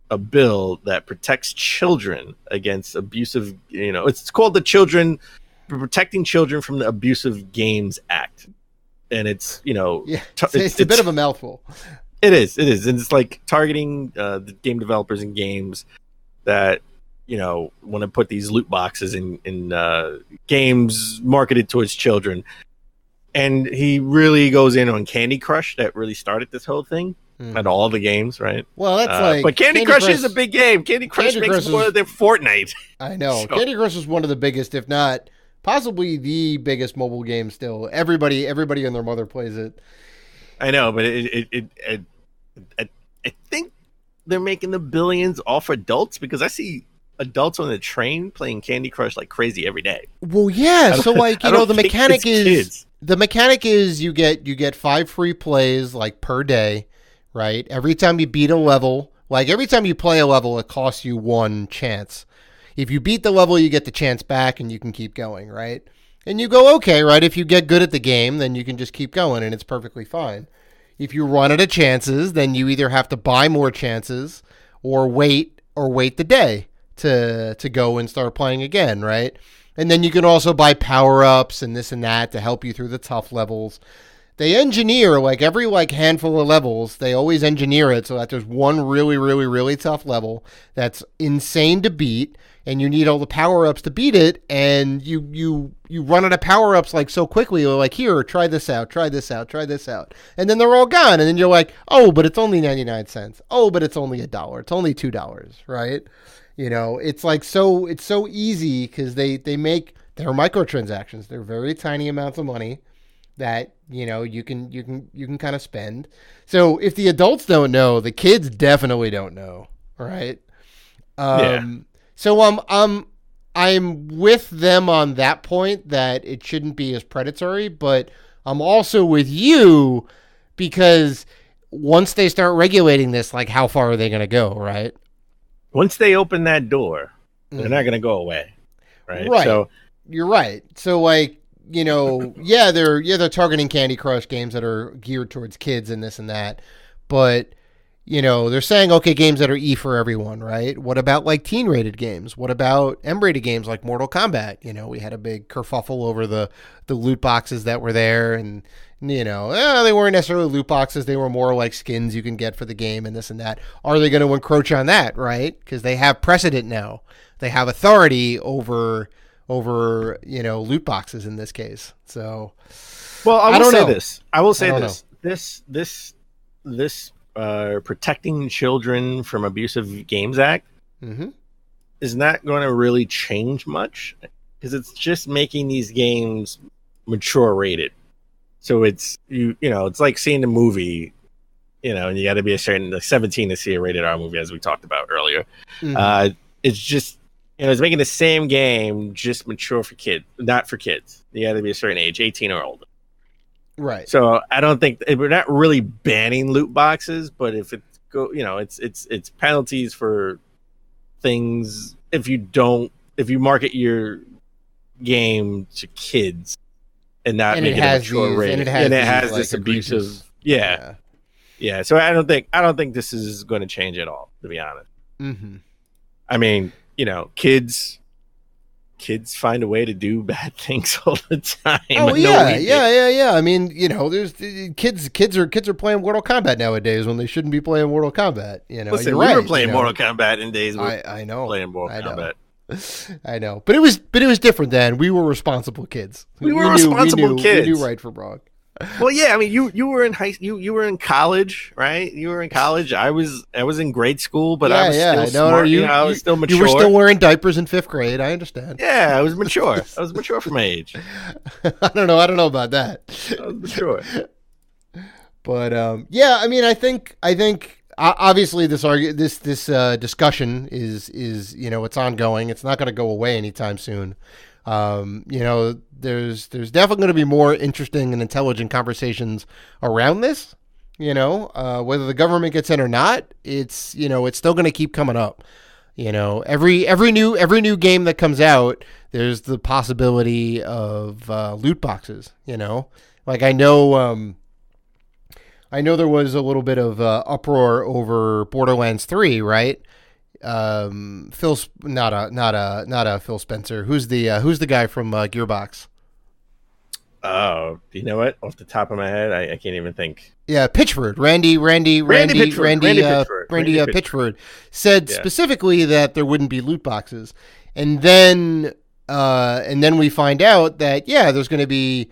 a bill that protects children against abusive. It's called the Protecting Children from the Abusive Games Act, and it's it's a bit of a mouthful. It is, and it's like targeting the game developers and games that want to put these loot boxes in games marketed towards children. And he really goes in on Candy Crush that really started this whole thing. At all the games, right? Well, that's but Candy Crush is a big game. Candy Crush makes more than Fortnite. I know. So. Candy Crush is one of the biggest, if not possibly the biggest mobile game still. Everybody and their mother plays it. I know, but I think they're making the billions off adults, because I see adults on the train playing Candy Crush like crazy every day. Well, yeah. So like, the mechanic is kids. The mechanic is you get 5 free plays like per day, right? Every time you beat a level, like every time you play a level, it costs you 1 chance. If you beat the level, you get the chance back and you can keep going, right? And you go, okay, right? If you get good at the game, then you can just keep going and it's perfectly fine. If you run out of chances, then you either have to buy more chances or wait the day to go and start playing again, right? And then you can also buy power-ups and this and that to help you through the tough levels. They engineer, like every handful of levels, they always engineer it so that there's one really, really, really tough level that's insane to beat, and you need all the power-ups to beat it, and you run out of power-ups like so quickly. You're like, here, try this out, try this out, try this out. And then they're all gone, and then you're like, oh, but it's only 99 cents. Oh, but it's only $1. It's only $2, right? You know, it's like it's so easy because they're microtransactions. They're very tiny amounts of money that, you know, you can kind of spend. So if the adults don't know, the kids definitely don't know, right? So I'm with them on that point that it shouldn't be as predatory, but I'm also with you because once they start regulating this, like how far are they going to go, right? Once they open that door, they're not going to go away, right? Right. So you're right. So like, you know, they're targeting Candy Crush games that are geared towards kids and this and that, but you know, they're saying, okay, games that are E for everyone, right? What about like teen-rated games? What about M-rated games like Mortal Kombat? You know, we had a big kerfuffle over the loot boxes that were there, and you know, they weren't necessarily loot boxes. They were more like skins you can get for the game and this and that. Are they going to encroach on that, right? Because they have precedent now. They have authority over you know, loot boxes in this case. So, well, I will say this. Protecting Children from Abusive Games Act is not going to really change much because it's just making these games mature rated. So it's it's like seeing a movie, you know, and you got to be a certain 17 to see a rated R movie, as we talked about earlier. It's just, you know, it's making the same game just mature for kids, not for kids. You got to be a certain age, 18 or older. Right. So I don't think we're not really banning loot boxes, but if it it's penalties for things if you market your game to kids and not make it a mature rating, and it has this abusive, yeah. So I don't think this is going to change at all, to be honest. I mean, you know, kids find a way to do bad things all the time. Oh yeah. I mean, you know, there's kids are playing Mortal Kombat nowadays when they shouldn't be playing Mortal Kombat. You know, listen, we were playing Mortal Kombat in days. I know. Playing Mortal Kombat. I know, but it was different then. We were responsible kids. We were responsible kids. We knew right from wrong. Well, yeah, I mean, you were in you were in college, right? You were in college. I was in grade school, but I was still smart. I was still mature. You were still wearing diapers in 5th grade. I understand. Yeah, I was mature. I was mature for my age. I don't know about that. I was mature. But yeah, I mean, I think obviously this discussion is you know, it's ongoing. It's not going to go away anytime soon. You know, there's definitely going to be more interesting and intelligent conversations around this, you know, whether the government gets in or not, it's, you know, it's still going to keep coming up. You know, every new game that comes out, there's the possibility of loot boxes, you know, like I know there was a little bit of uproar over Borderlands 3, right? Not a Phil Spencer. Who's the guy from Gearbox? Oh, you know what? Off the top of my head, I can't even think. Yeah, Pitchford. Randy Pitchford said specifically that there wouldn't be loot boxes, and then we find out that there's going to be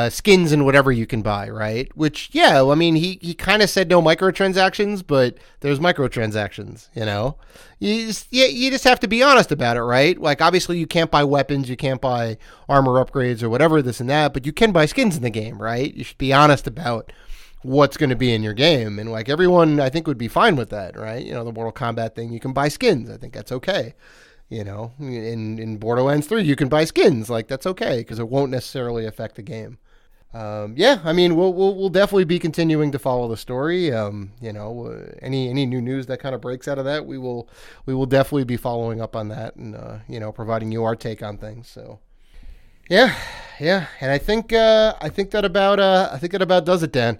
skins and whatever you can buy, right? Which, I mean, he kind of said no microtransactions, but there's microtransactions, you know? You just have to be honest about it, right? Like, obviously you can't buy weapons, you can't buy armor upgrades or whatever, this and that, but you can buy skins in the game, right? You should be honest about what's going to be in your game, and like everyone, I think, would be fine with that, right? You know, the Mortal Kombat thing, you can buy skins. I think that's okay. You know, in Borderlands 3, you can buy skins. Like, that's okay because it won't necessarily affect the game. I mean, we'll definitely be continuing to follow the story. You know, any new news that kind of breaks out of that, we will definitely be following up on that and you know, providing you our take on things. So, Yeah, yeah, and I think that about does it, Dan.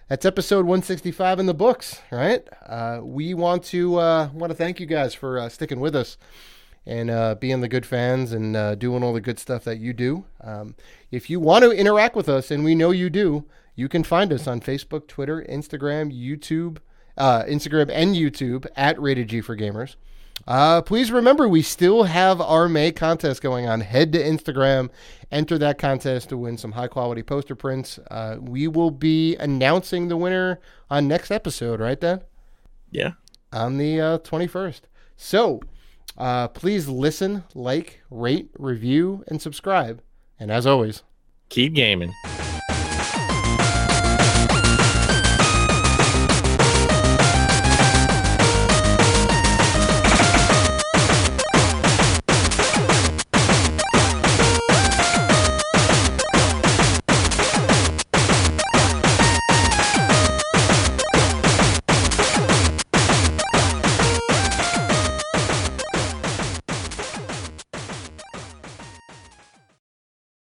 That's episode 165 in the books, right? We want to thank you guys for sticking with us and being the good fans and doing all the good stuff that you do. If you want to interact with us, and we know you do, you can find us on Facebook, Twitter, Instagram, Instagram and YouTube at Rated G for Gamers. Please remember, we still have our May contest going on. Head to Instagram, enter that contest to win some high-quality poster prints. We will be announcing the winner on next episode, right, Dan? Yeah. On the 21st. So, please listen, like, rate, review, and subscribe. And as always, keep gaming.